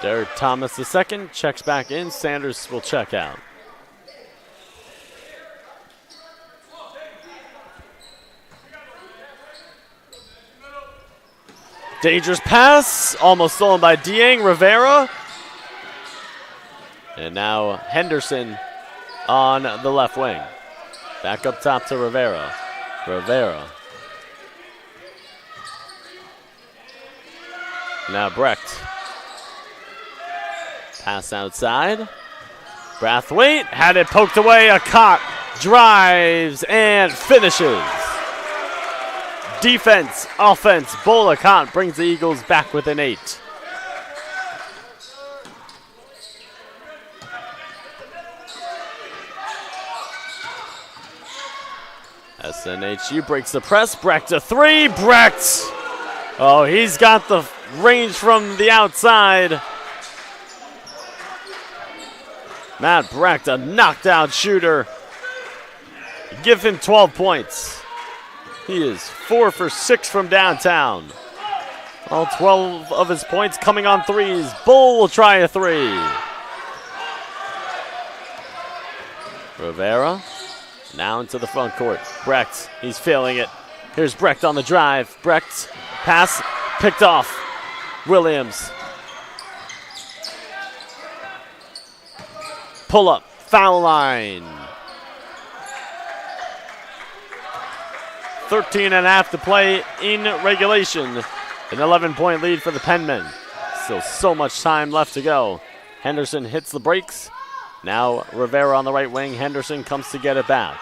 Derek Thomas II checks back in. Sanders will check out. Dangerous pass, almost stolen by Dieng. Rivera And now Henderson on the left wing. Back up top to Rivera. Rivera. Now Brecht. Pass outside. Brathwaite had it poked away. Akot drives and finishes. Defense, offense, Bola Akot brings the Eagles back within 8. SNHU breaks the press. Brecht a 3. Brecht. Oh, he's got the range from the outside. Matt Brecht, a knocked out shooter. Give him 12 points. He is 4 for 6 from downtown. All 12 of his points coming on threes. Bull will try a 3. Rivera now into the front court. Brecht, he's failing it. Here's Brecht on the drive. Brecht, pass picked off. Williams. Pull up, foul line. 13.5 to play in regulation. An 11-point lead for the Penmen. Still so much time left to go. Henderson hits the brakes. Now Rivera on the right wing. Henderson comes to get it back.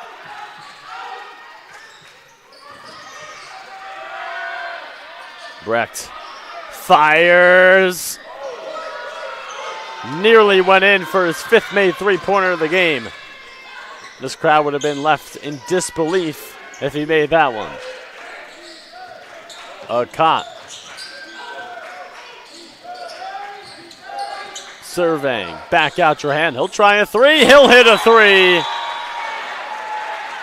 Brecht fires. Nearly went in for his 5th made three-pointer of the game. This crowd would have been left in disbelief if he made that one. Akot. Surveying. Back out Trahan. He'll try a 3. He'll hit a 3.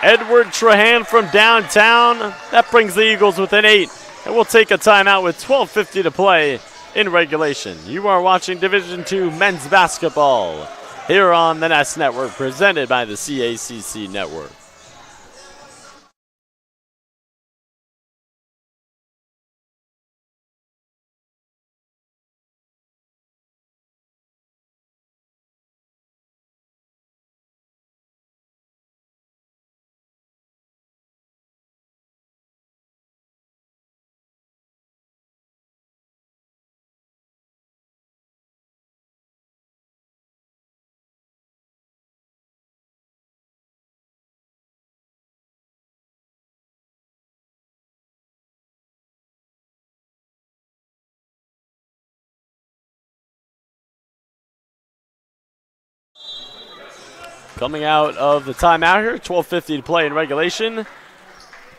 Edward Trahan from downtown. That brings the Eagles within 8. And we'll take a timeout with 12:50 to play in regulation. You are watching Division II men's basketball here on the Nest Network, presented by the CACC Network. Coming out of the timeout here, 12:50 to play in regulation.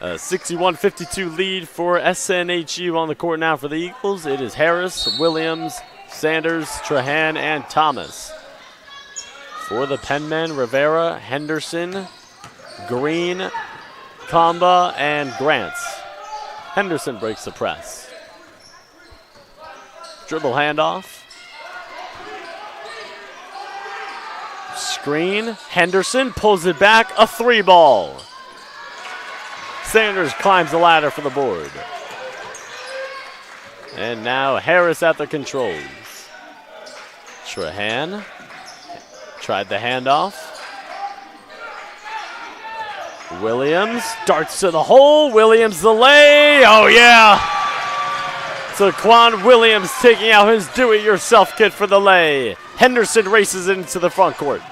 A 61-52 lead for SNHU on the court now for the Eagles. It is Harris, Williams, Sanders, Trahan, and Thomas. For the Penmen, Rivera, Henderson, Green, Kamba, and Grants. Henderson breaks the press. Dribble handoff. Screen. Henderson pulls it back. A 3-ball. Sanders climbs the ladder for the board. And now Harris at the controls. Trahan tried the handoff. Williams darts to the hole. Williams the lay. Oh, yeah. So Quan Williams taking out his do-it-yourself kit for the lay. Henderson races into the front court.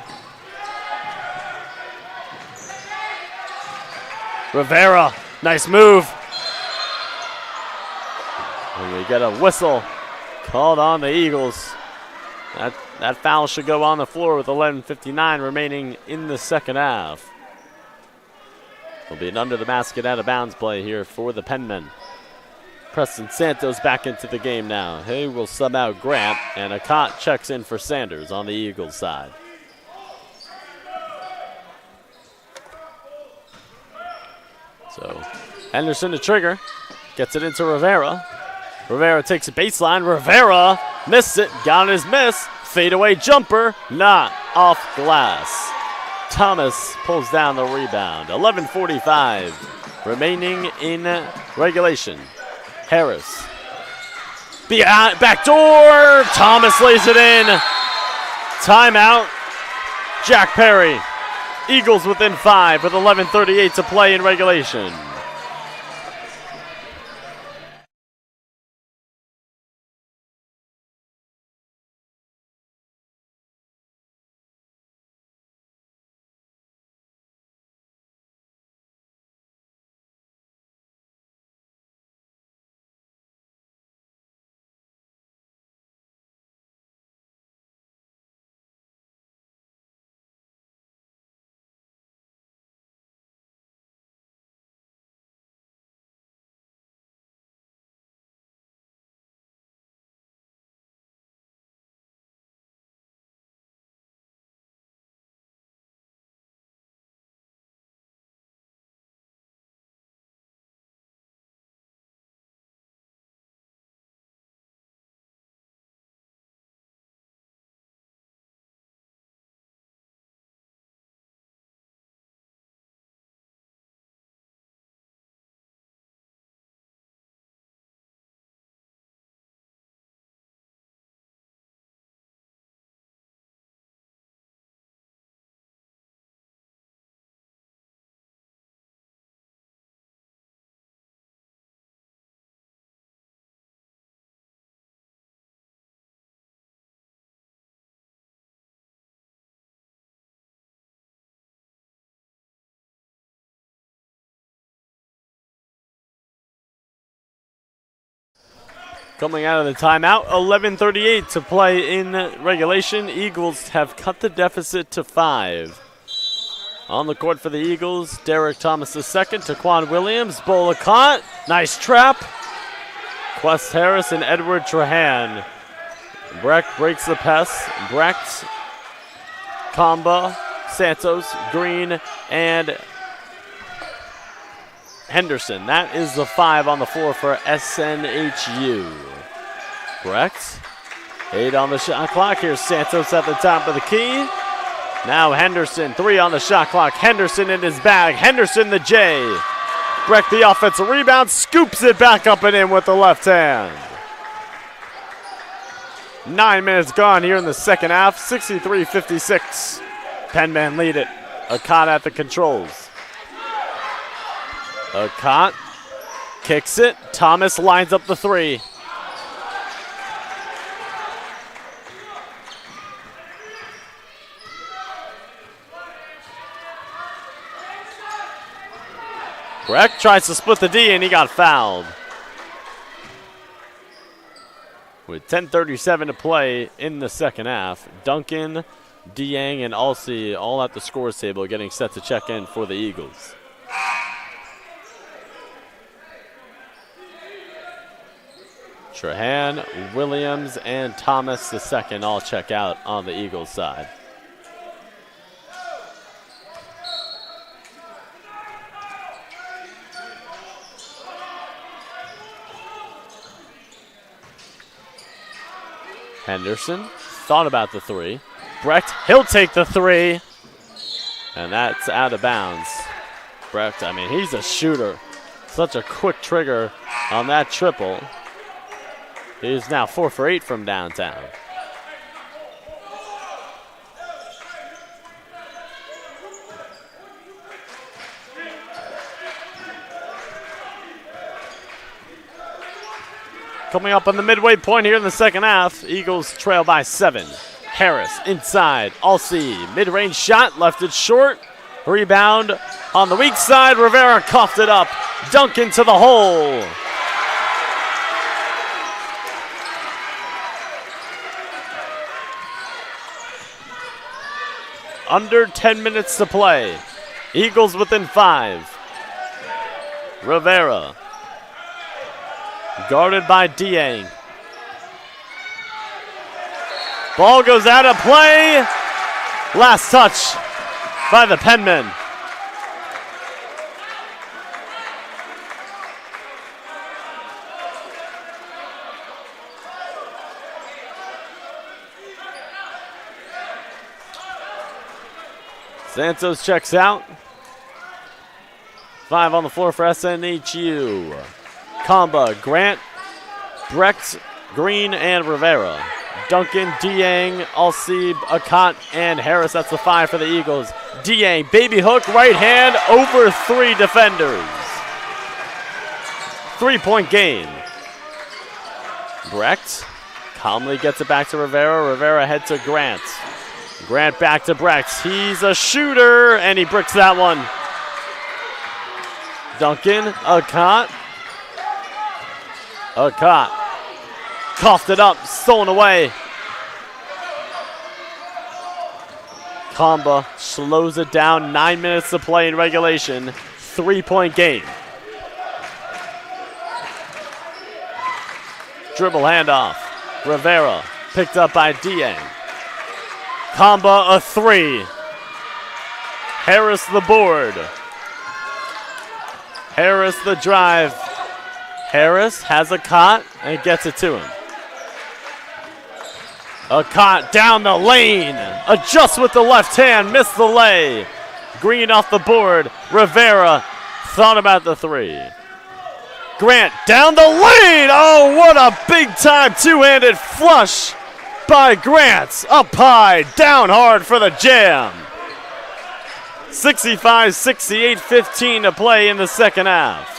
Rivera, nice move. And we get a whistle called on the Eagles. That foul should go on the floor with 11:59 remaining in the second half. It'll be an under the basket out of bounds play here for the Penmen. Preston Santos back into the game now. He will sub out Grant, and Akot checks in for Sanders on the Eagles side. So Henderson to trigger, gets it into Rivera. Rivera takes a baseline. Rivera missed it, got his miss. Fadeaway jumper, not off glass. Thomas pulls down the rebound. 11:45 remaining in regulation. Harris. Back door. Thomas lays it in. Timeout Jack Perry. Eagles within 5 with 11:38 to play in regulation. Coming out of the timeout, 11:38 to play in regulation. Eagles have cut the deficit to 5. On the court for the Eagles, Derek Thomas II, Taquan Williams, Bola Kant, nice trap. Quest Harris and Edward Trahan. Brecht breaks the pass. Brecht, Kamba, Santos, Green, and Henderson. That is the 5 on the floor for SNHU. Brecht, 8 on the shot clock. Here's Santos at the top of the key. Now Henderson, 3 on the shot clock. Henderson in his bag. Henderson the J. Brecht the offensive rebound, scoops it back up and in with the left hand. 9 minutes gone here in the second half, 63-56. Penman lead it. Akot at the controls. Akot kicks it. Thomas lines up the 3. Brecht tries to split the D and he got fouled. With 10:37 to play in the second half, Duncan, Dieng, and Alsey all at the scores table getting set to check in for the Eagles. Trahan, Williams, and Thomas II all check out on the Eagles side. Henderson thought about the 3. Brecht, he'll take the 3. And that's out of bounds. Brecht, I mean, he's a shooter. Such a quick trigger on that triple. He's now 4 for 8 from downtown. Coming up on the midway point here in the second half, Eagles trail by 7. Harris inside, Alsey, mid-range shot, left it short. Rebound on the weak side, Rivera coughed it up. Duncan to the hole. Under 10 minutes to play. Eagles within 5. Rivera. Guarded by Dieng. Ball goes out of play. Last touch by the Penmen. Santos checks out. 5 on the floor for SNHU. Kamba, Grant, Brecht, Green, and Rivera. Duncan, Dieng, Alsib, Akant, and Harris. That's the 5 for the Eagles. Dieng, baby hook, right hand, over 3 defenders. 3-point game. Brecht calmly gets it back to Rivera. Rivera head to Grant. Grant back to Brecht. He's a shooter, and he bricks that one. Duncan, Akant. Akant. Coughed it up, stolen away. Kamba slows it down. 9 minutes to play in regulation. 3-point game. Dribble handoff. Rivera picked up by Dieng. Kamba a 3. Harris the board. Harris the drive. Harris has a cot and gets it to him. A cot down the lane. Adjusts with the left hand. Missed the lay. Green off the board. Rivera thought about the 3. Grant down the lane. Oh, what a big time two-handed flush by Grant. Up high, down hard for the jam. 65-68, 15 to play in the second half.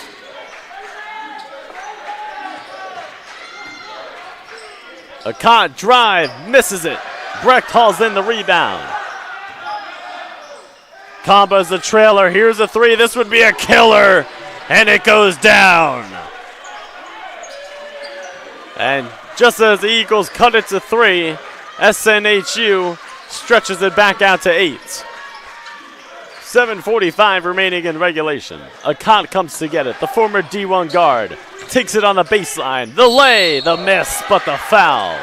Akant drive, misses it. Brecht hauls in the rebound. Kamba's the trailer. Here's a 3. This would be a killer. And it goes down. And just as the Eagles cut it to 3, SNHU stretches it back out to 8. 7:45 remaining in regulation. Akant comes to get it. The former D1 guard takes it on the baseline. The lay, the miss, but the foul.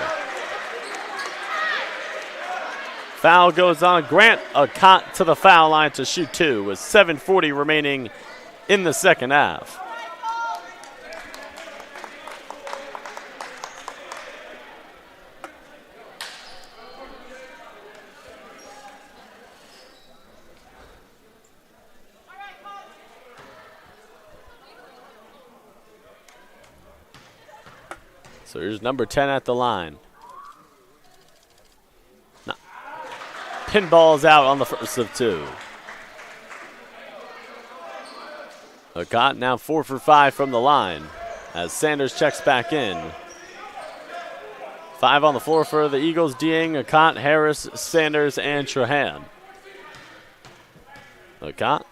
Foul goes on Grant. Akant to the foul line to shoot 2 with 7:40 remaining in the second half. So here's number 10 at the line. No. Pinball's out on the first of 2. Akant now 4 for 5 from the line as Sanders checks back in. 5 on the floor for the Eagles. Dieng, Akant, Harris, Sanders, and Trahan. Akant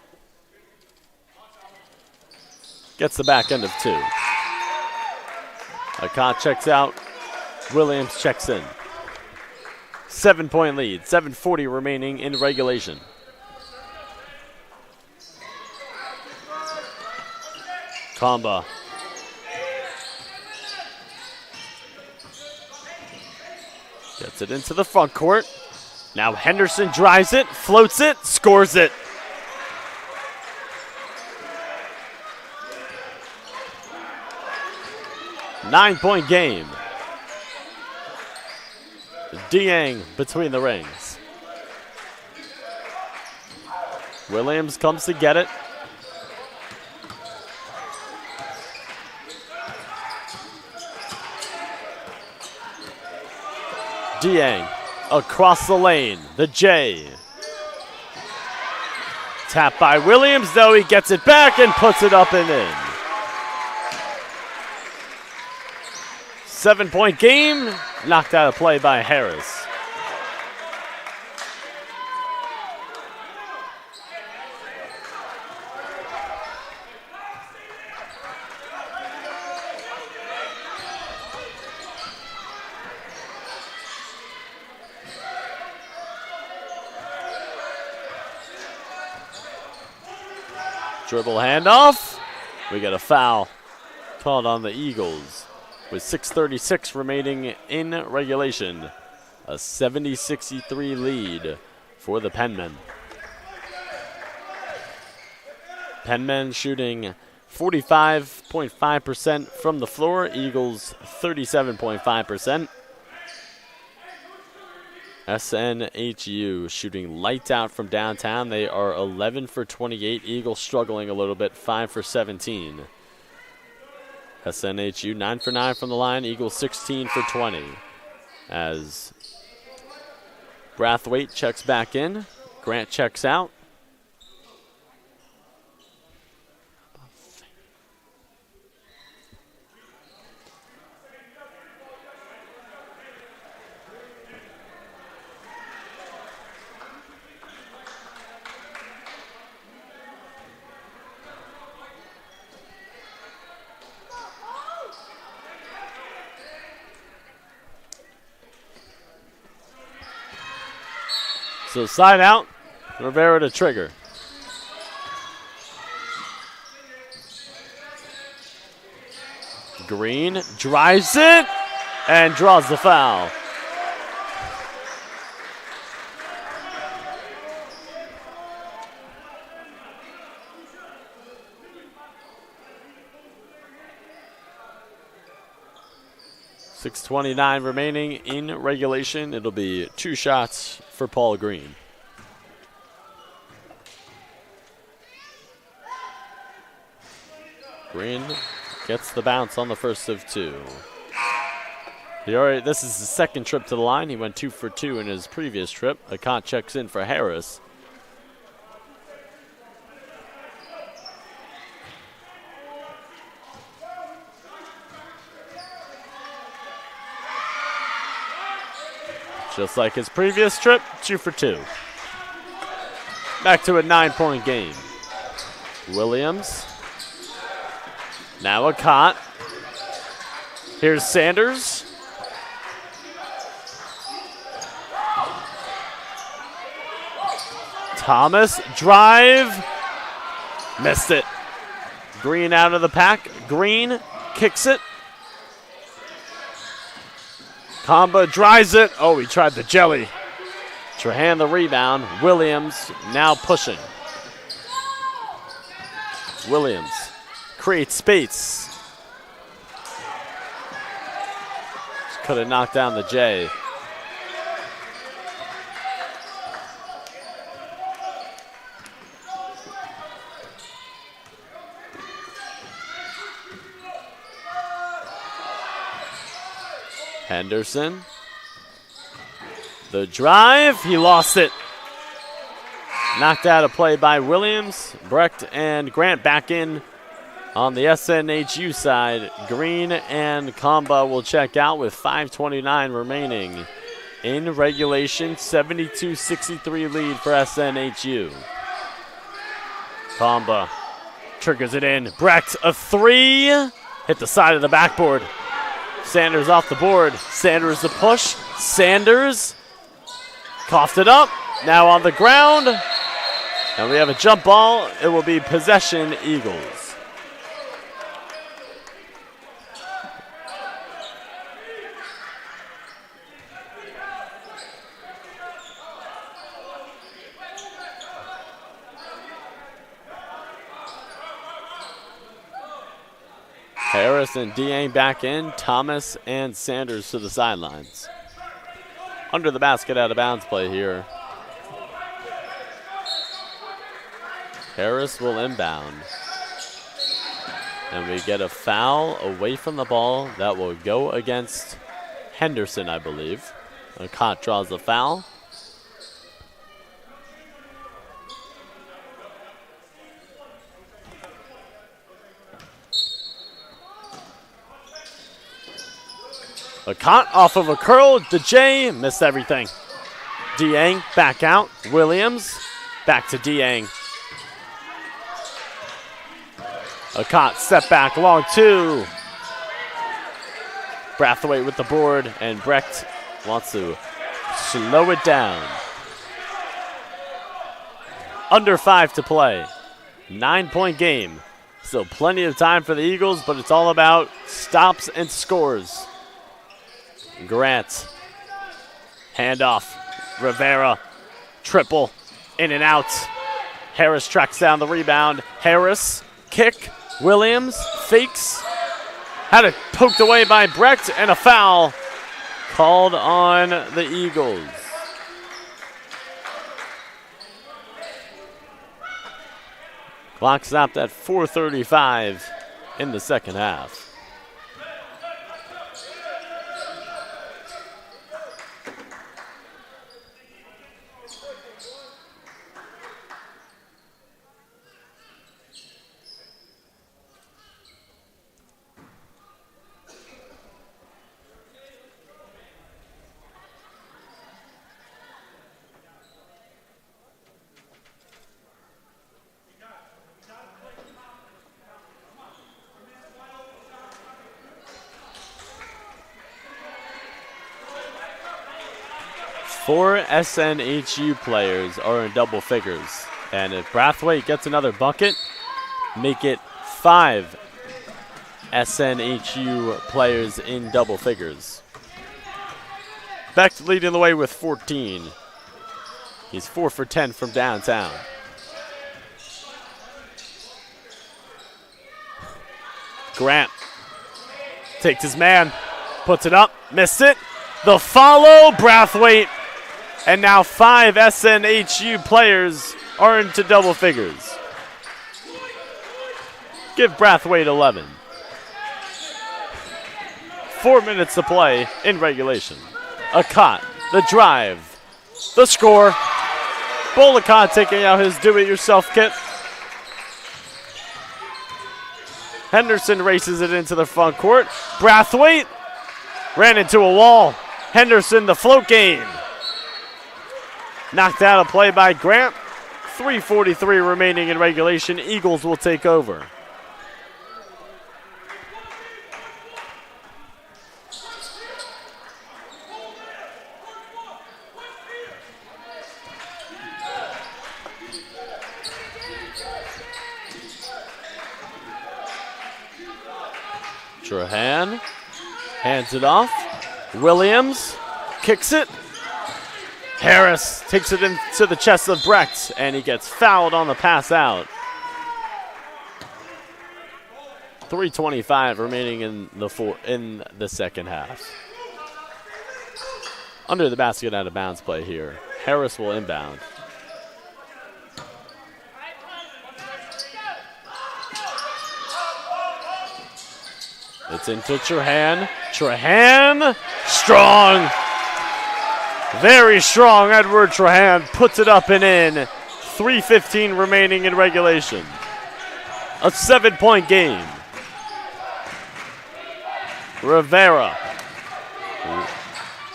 gets the back end of 2. Akant checks out. Williams checks in. 7-point lead. 7:40 remaining in regulation. Kamba. Gets it into the front court. Now Henderson drives it, floats it, scores it. Nine-point game. Dieng between the rings. Williams comes to get it. Dieng across the lane. The J. Tap by Williams, though he gets it back and puts it up and in. 7-point game, knocked out of play by Harris. Dribble handoff. We get a foul called on the Eagles with 6:36 remaining in regulation. A 70-63 lead for the Penmen. Penmen shooting 45.5% from the floor. Eagles 37.5%. SNHU shooting lights out from downtown. They are 11 for 28. Eagles struggling a little bit, 5 for 17. SNHU 9 for 9 from the line. Eagles 16 for 20. as Brathwaite checks back in. Grant checks out. So side out, Rivera to trigger. Green drives it and draws the foul. .6:29 remaining in regulation. It'll be 2 shots for Paul Green. Green gets the bounce on the first of 2. This is his second trip to the line. He went 2 for 2 in his previous trip. Akant checks in for Harris. Just like his previous trip, 2 for 2. Back to a 9-point game. Williams. Now Akant. Here's Sanders. Thomas, drive. Missed it. Green out of the pack. Green kicks it. Kamba drives it. Oh, he tried the jelly. Trahan the rebound. Williams now pushing. Williams creates space. Could have knocked down the J. Henderson. The drive, he lost it. Knocked out of play by Williams. Brecht and Grant back in on the SNHU side. Green and Kamba will check out with 5:29 remaining in regulation. 72-63 lead for SNHU. Kamba triggers it in. Brecht, a 3. Hit the side of the backboard. Sanders off the board. Sanders the push. Sanders coughed it up. Now on the ground. And we have a jump ball. It will be possession Eagles. Harris and Dieng back in. Thomas and Sanders to the sidelines. Under the basket, out of bounds play here. Harris will inbound. And we get a foul away from the ball that will go against Henderson, I believe. Akant draws the foul. Akant off of a curl. DeJay missed everything. Dieng back out. Williams back to Dieng. Akant step back, long 2. Brathwaite with the board, and Brecht wants to slow it down. Under 5 to play. 9-point game. Still plenty of time for the Eagles, but it's all about stops and scores. Grant. Handoff. Rivera. Triple. In and out. Harris tracks down the rebound. Harris. Kick. Williams. Fakes. Had it poked away by Brecht, and a foul called on the Eagles. Clock stopped at 4:35 in the second half. 4 SNHU players are in double figures. And if Brathwaite gets another bucket, make it 5 SNHU players in double figures. Beck leading the way with 14. He's 4 for 10 from downtown. Grant takes his man, puts it up, missed it. The follow, Brathwaite. And now 5 SNHU players are into double figures. Give Brathwaite 11. 4 minutes to play in regulation. Akot, the drive, the score. Bolakot taking out his do-it-yourself kit. Henderson races it into the front court. Brathwaite ran into a wall. Henderson, the float game. Knocked out a play by Grant. 3:43 remaining in regulation. Eagles will take over. Trahan hands it off. Williams kicks it. Harris takes it into the chest of Brecht, and he gets fouled on the pass out. 3:25 remaining in the second half. Under the basket, out of bounds play here. Harris will inbound. It's into Trahan. Trahan, strong. Very strong. Edward Trahan puts it up and in. 3:15 remaining in regulation. A 7-point game. Rivera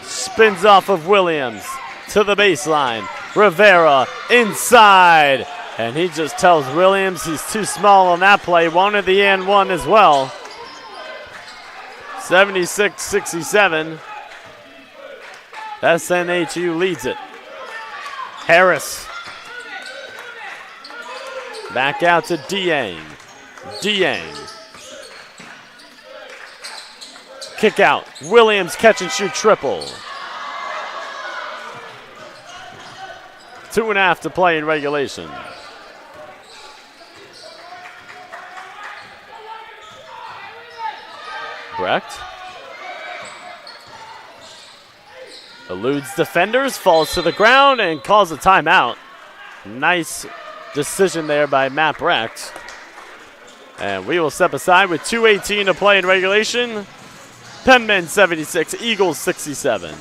spins off of Williams to the baseline. Rivera inside. And he just tells Williams he's too small on that play. Wanted the and one as well. 76-67. SNHU leads it. Harris. Back out to Dieng. Dieng. Kick out. Williams catch and shoot triple. 2.5 to play in regulation. Brecht eludes defenders, falls to the ground, and calls a timeout. Nice decision there by Matt Brecht. And we will step aside with 2:18 to play in regulation. Penmen 76, Eagles 67.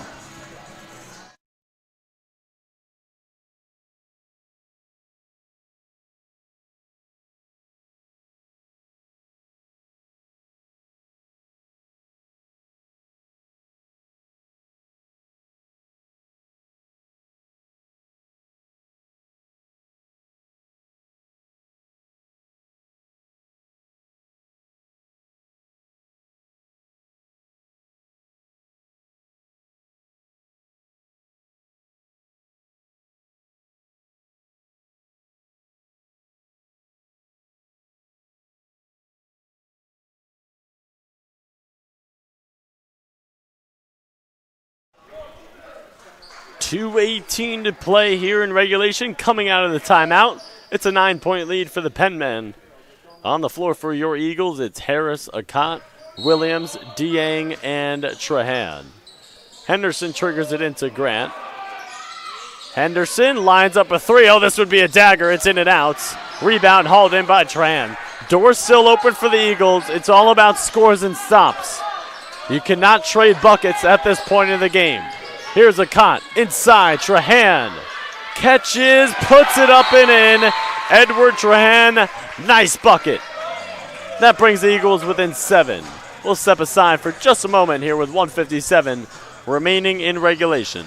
.218 to play here in regulation. Coming out of the timeout, it's a 9-point lead for the Penmen. On the floor for your Eagles, it's Harris, Akot, Williams, Dieng, and Trahan. Henderson triggers it into Grant. Henderson lines up a three. Oh, this would be a dagger. It's in and out. Rebound hauled in by Trahan. Door still open for the Eagles. It's all about scores and stops. You cannot trade buckets at this point in the game. Here's Akot inside. Trahan catches, puts it up and in. Edward Trahan, nice bucket. That brings the Eagles within 7. We'll step aside for just a moment here with 1:57 remaining in regulation.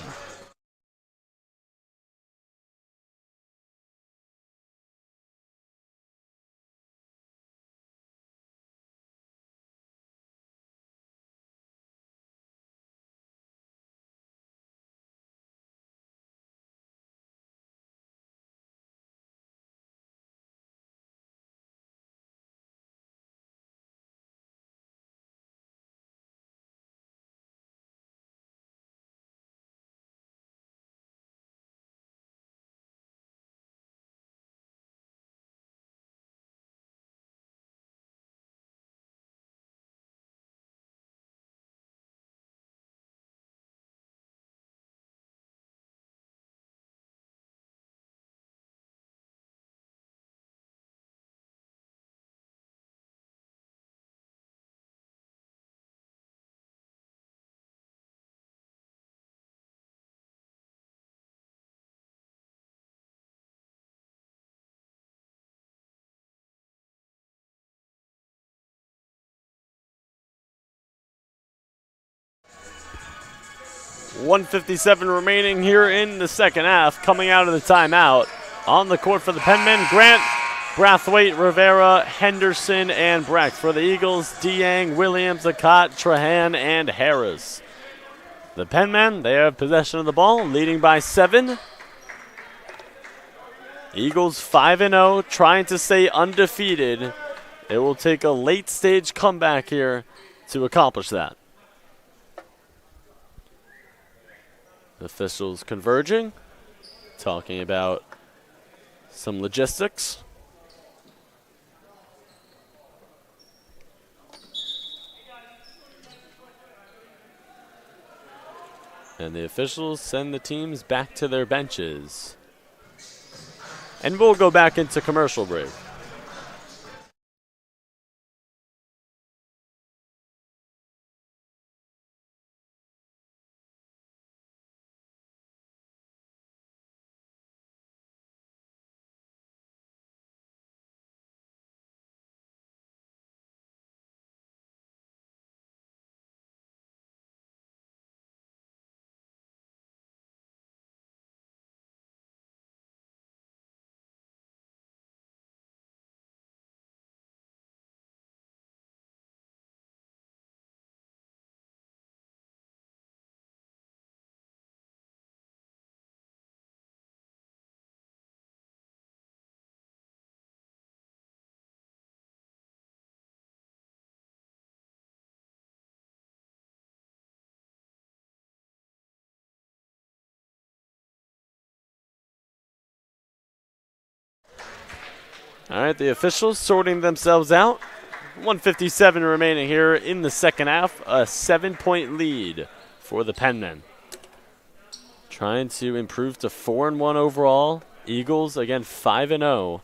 1:57 remaining here in the second half. Coming out of the timeout. On the court for the Penmen, Grant, Brathwaite, Rivera, Henderson, and Brecht. For the Eagles, Diang, Williams, Akat, Trahan, and Harris. The Penmen, they have possession of the ball, leading by 7. Eagles 5-0, trying to stay undefeated. It will take a late-stage comeback here to accomplish that. Officials converging, talking about some logistics. And the officials send the teams back to their benches. And we'll go back into commercial break. All right, the officials sorting themselves out. 1:57 remaining here in the second half. A 7-point lead for the Penmen. Trying to improve to 4-1 overall. Eagles, again, 5-0.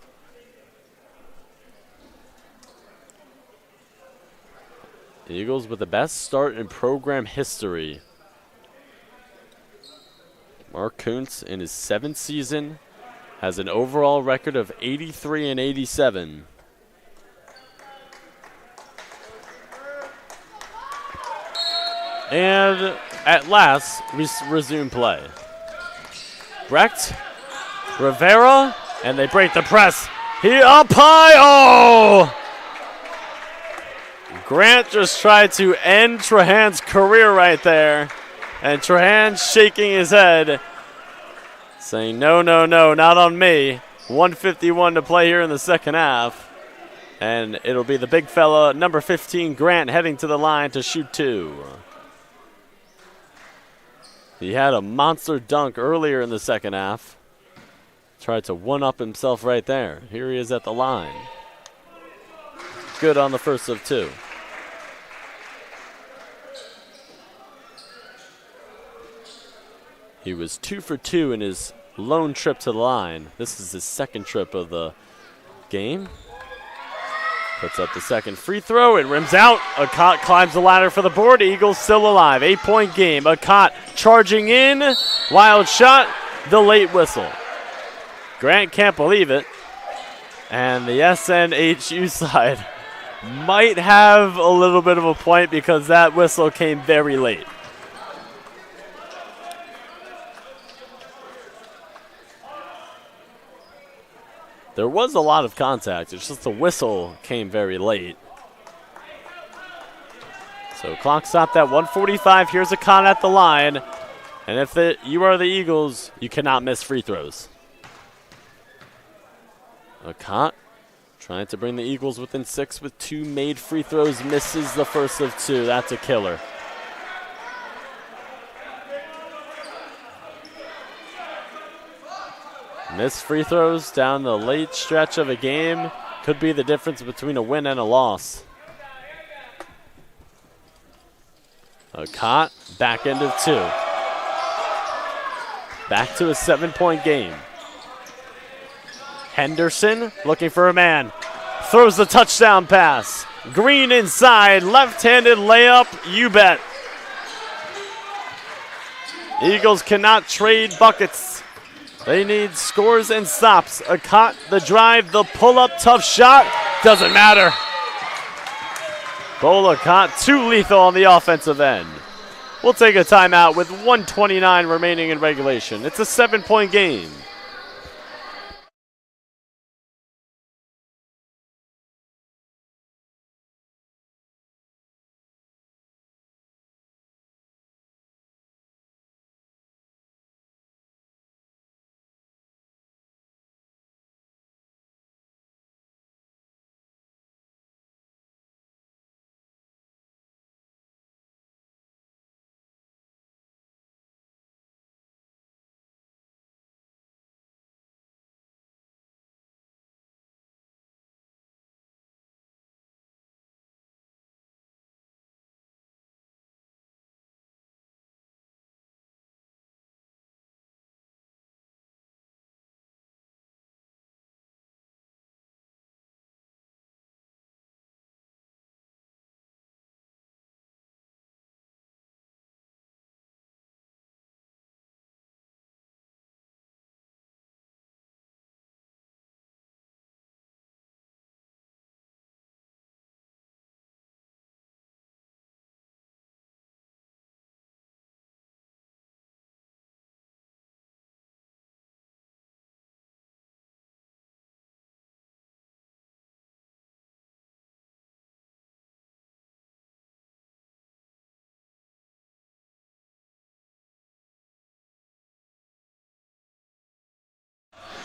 The Eagles with the best start in program history. Mark Kuntz in his 7th season has an overall record of 83-87. And at last, we resume play. Brecht, Rivera, and they break the press. He up high, oh! Grant just tried to end Trahan's career right there. And Trahan shaking his head, saying, no, no, no, not on me. 1:51 to play here in the second half. And it'll be the big fella, number 15, Grant, heading to the line to shoot 2. He had a monster dunk earlier in the second half. Tried to one-up himself right there. Here he is at the line. Good on the first of 2. He was 2 for 2 in his lone trip to the line. This is his second trip of the game. Puts up the second free throw. It rims out. Akat climbs the ladder for the board. Eagles still alive. 8-point game. Akat charging in. Wild shot. The late whistle. Grant can't believe it. And the SNHU side might have a little bit of a point because that whistle came very late. There was a lot of contact. It's just the whistle came very late. So clock stopped at 1:45. Here's Akat at the line. And if you are the Eagles, you cannot miss free throws. Akat trying to bring the Eagles within 6 with 2 made free throws. Misses the first of 2. That's a killer. Missed free throws down the late stretch of a game could be the difference between a win and a loss. Akat back end of 2. Back to a 7-point game. Henderson looking for a man. Throws the touchdown pass. Green inside, left-handed layup, you bet. Eagles cannot trade buckets. They need scores and stops. Akat, the drive, the pull-up, tough shot. Doesn't matter. Bola Akat, too lethal on the offensive end. will take a timeout with 1:29 remaining in regulation. It's a 7-point game.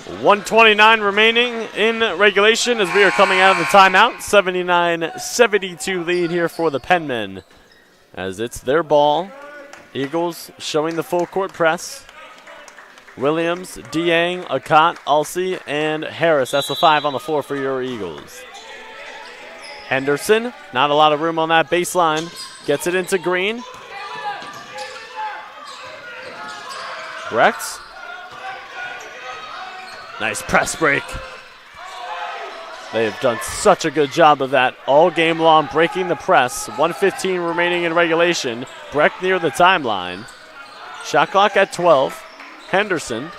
.129 remaining in regulation as we are coming out of the timeout. 79-72 lead here for the Penmen as it's their ball. Eagles showing the full court press. Williams, Dieng, Akot, Ulsey, and Harris. That's the 5 on the floor for your Eagles. Henderson, not a lot of room on that baseline. Gets it into Green. Rex. Nice press break. They have done such a good job of that all game long, breaking the press. 1:15 remaining in regulation. Breck near the timeline. Shot clock at 12. Henderson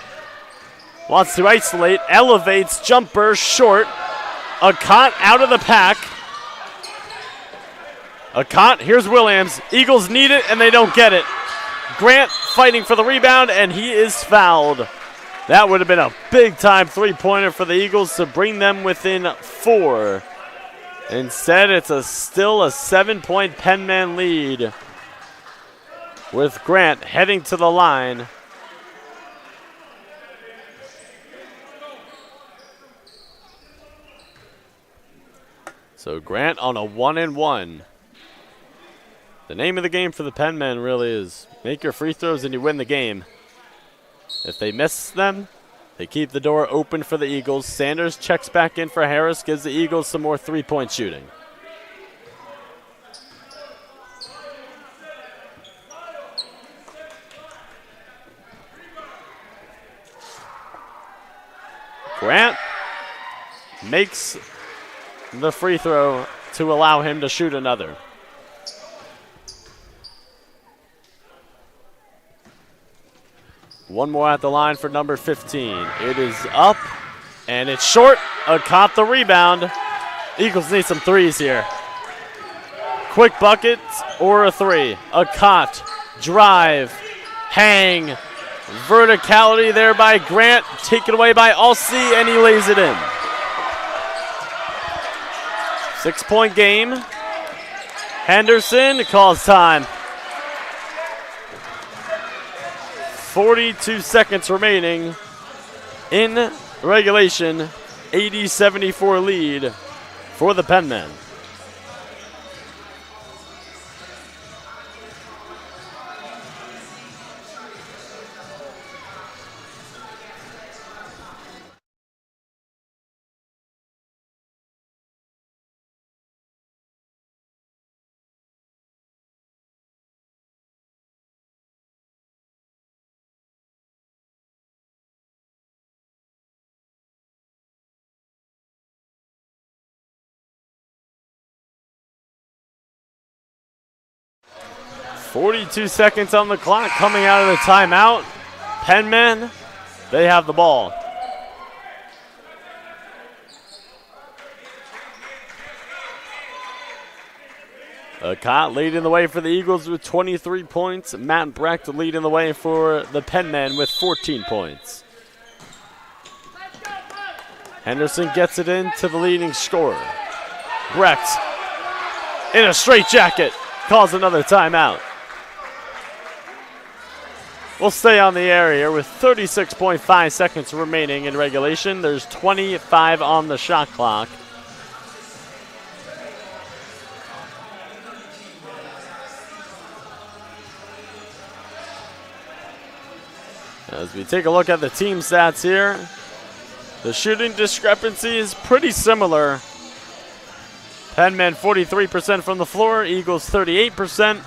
wants to isolate, elevates, jumper, short. Akot out of the pack. Akot, here's Williams. Eagles need it, and they don't get it. Grant fighting for the rebound, and he is fouled. That would have been a big-time three-pointer for the Eagles to bring them within 4. Instead, it's still a 7-point Penman lead with Grant heading to the line. So Grant on a 1-and-1. The name of the game for the Penmen really is make your free throws and you win the game. If they miss them, they keep the door open for the Eagles. Sanders checks back in for Harris, gives the Eagles some more three-point shooting. Grant makes the free throw to allow him to shoot another. One more at the line for number 15. It is up, and it's short. Caught the rebound. Eagles need some threes here. Quick bucket or a three. Akot, drive, hang, verticality there by Grant, taken away by Ulsey, and he lays it in. 6-point game. Henderson calls time. 42 seconds remaining in regulation. 80-74 lead for the Penmen. .42 seconds on the clock coming out of the timeout. Penmen, they have the ball. Cott leading the way for the Eagles with 23 points. Matt Brecht leading the way for the Penmen with 14 points. Henderson gets it into the leading scorer. Brecht in a straitjacket calls another timeout. We'll stay on the air here with 36.5 seconds remaining in regulation. There's 25 on the shot clock. As we take a look at the team stats here, the shooting discrepancy is pretty similar. Penmen 43% from the floor, Eagles 38%.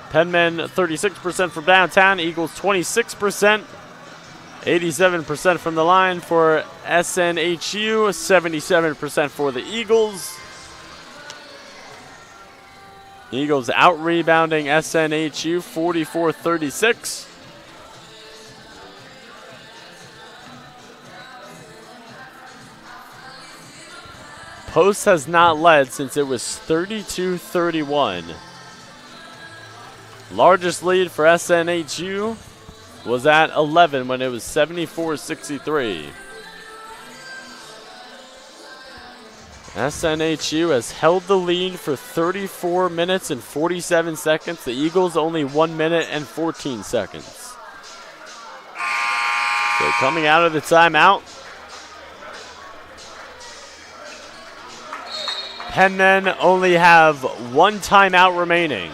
Penmen 36% from downtown, Eagles 26%. 87% from the line for SNHU, 77% for the Eagles. Eagles out-rebounding SNHU 44-36. Post has not led since it was 32-31. Largest lead for SNHU was at 11 when it was 74-63. SNHU has held the lead for 34 minutes and 47 seconds. The Eagles only 1 minute and 14 seconds. So coming out of the timeout, Penmen only have one timeout remaining.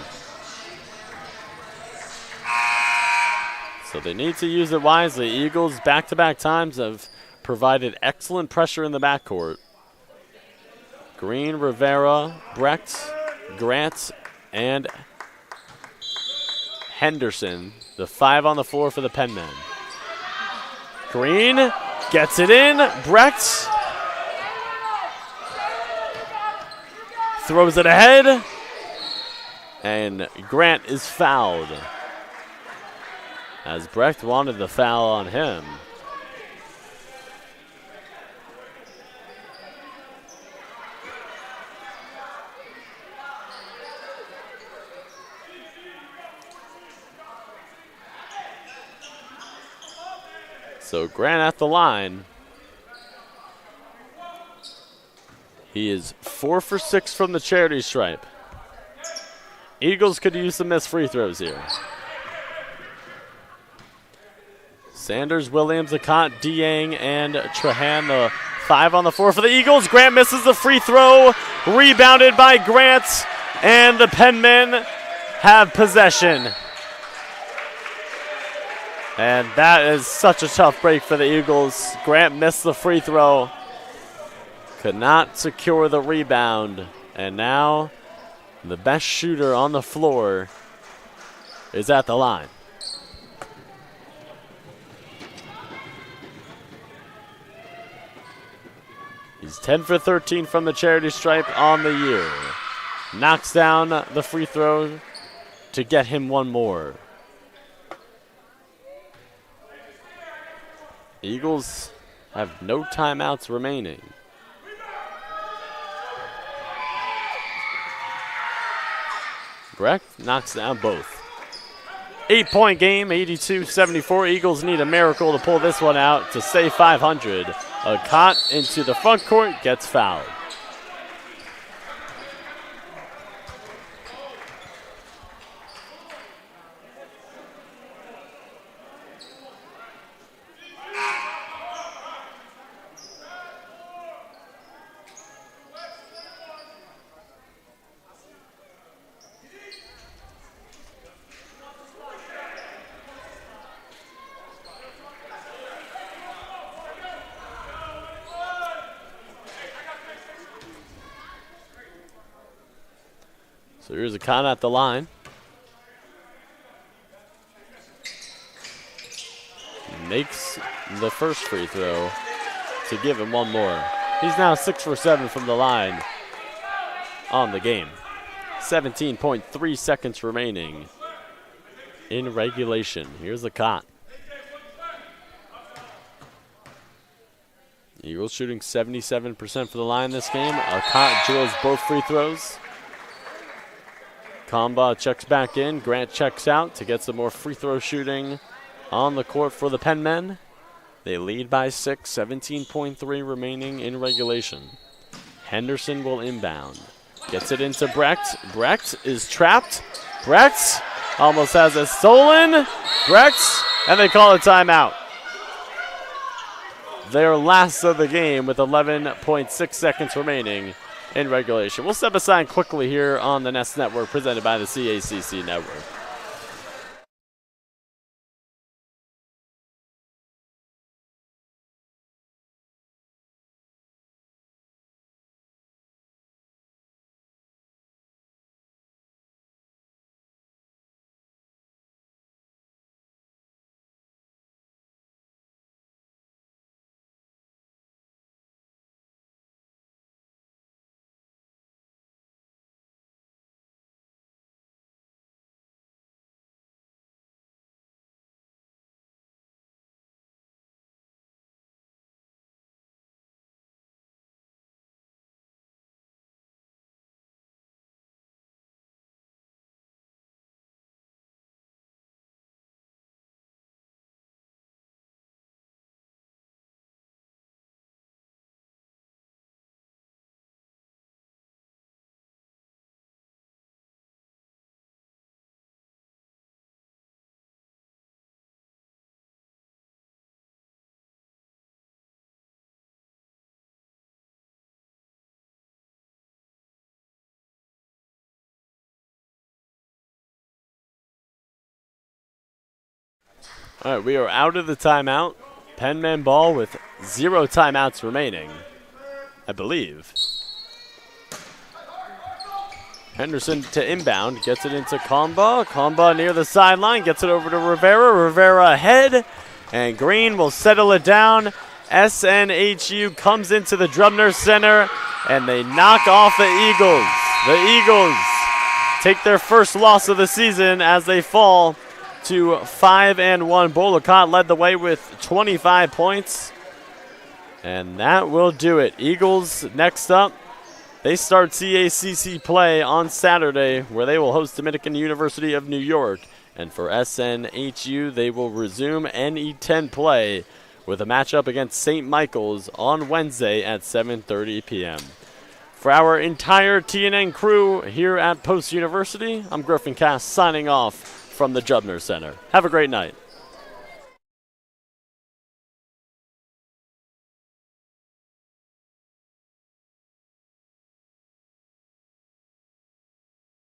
So they need to use it wisely. Eagles back-to-back times have provided excellent pressure in the backcourt. Green, Rivera, Brecht, Grant, and Henderson, the 5 on the floor for the Penmen. Green gets it in. Brecht throws it ahead, and Grant is fouled, as Brecht wanted the foul on him. So Grant at the line. He is 4 for 6 from the charity stripe. Eagles could use some missed free throws here. Sanders, Williams, Akant, Dieng, and Trahan, the 5 on the floor for the Eagles. Grant misses the free throw. Rebounded by Grant, and the Penmen have possession. And that is such a tough break for the Eagles. Grant missed the free throw. Could not secure the rebound. And now the best shooter on the floor is at the line. He's 10 for 13 from the charity stripe on the year. Knocks down the free throw to get him one more. Eagles have no timeouts remaining. Brecht knocks down both. 8-point game, 82-74. Eagles need a miracle to pull this one out to stay 500. Akant into the front court, gets fouled. So here's Akant at the line. Makes the first free throw to give him one more. He's now 6 for 7 from the line on the game. 17.3 seconds remaining in regulation. Here's Akant. Eagles shooting 77% for the line this game. Akant drills both free throws. Kamba checks back in. Grant checks out to get some more free throw shooting on the court for the Penn men. They lead by 6, 17.3 remaining in regulation. Henderson will inbound. Gets it into Brecht. Brecht is trapped. Brecht almost has it stolen. Brecht, and they call a timeout. Their last of the game with 11.6 seconds remaining in regulation. We'll step aside quickly here on the Nest Network, presented by the CACC Network. All right, we are out of the timeout. Penn men ball with 0 timeouts remaining, I believe. Henderson to inbound, gets it into Kamba. Kamba near the sideline, gets it over to Rivera. Rivera ahead, and Green will settle it down. SNHU comes into the Drumner Center, and they knock off the Eagles. The Eagles take their first loss of the season as they fall to 5-1. Bollicott led the way with 25 points. And that will do it. Eagles next up. They start CACC play on Saturday, where they will host Dominican University of New York. And for SNHU, they will resume NE10 play with a matchup against St. Michael's on Wednesday at 7:30 p.m. For our entire TNN crew here at Post University, I'm Griffin Cass signing off from the Drumner Center. Have a great night.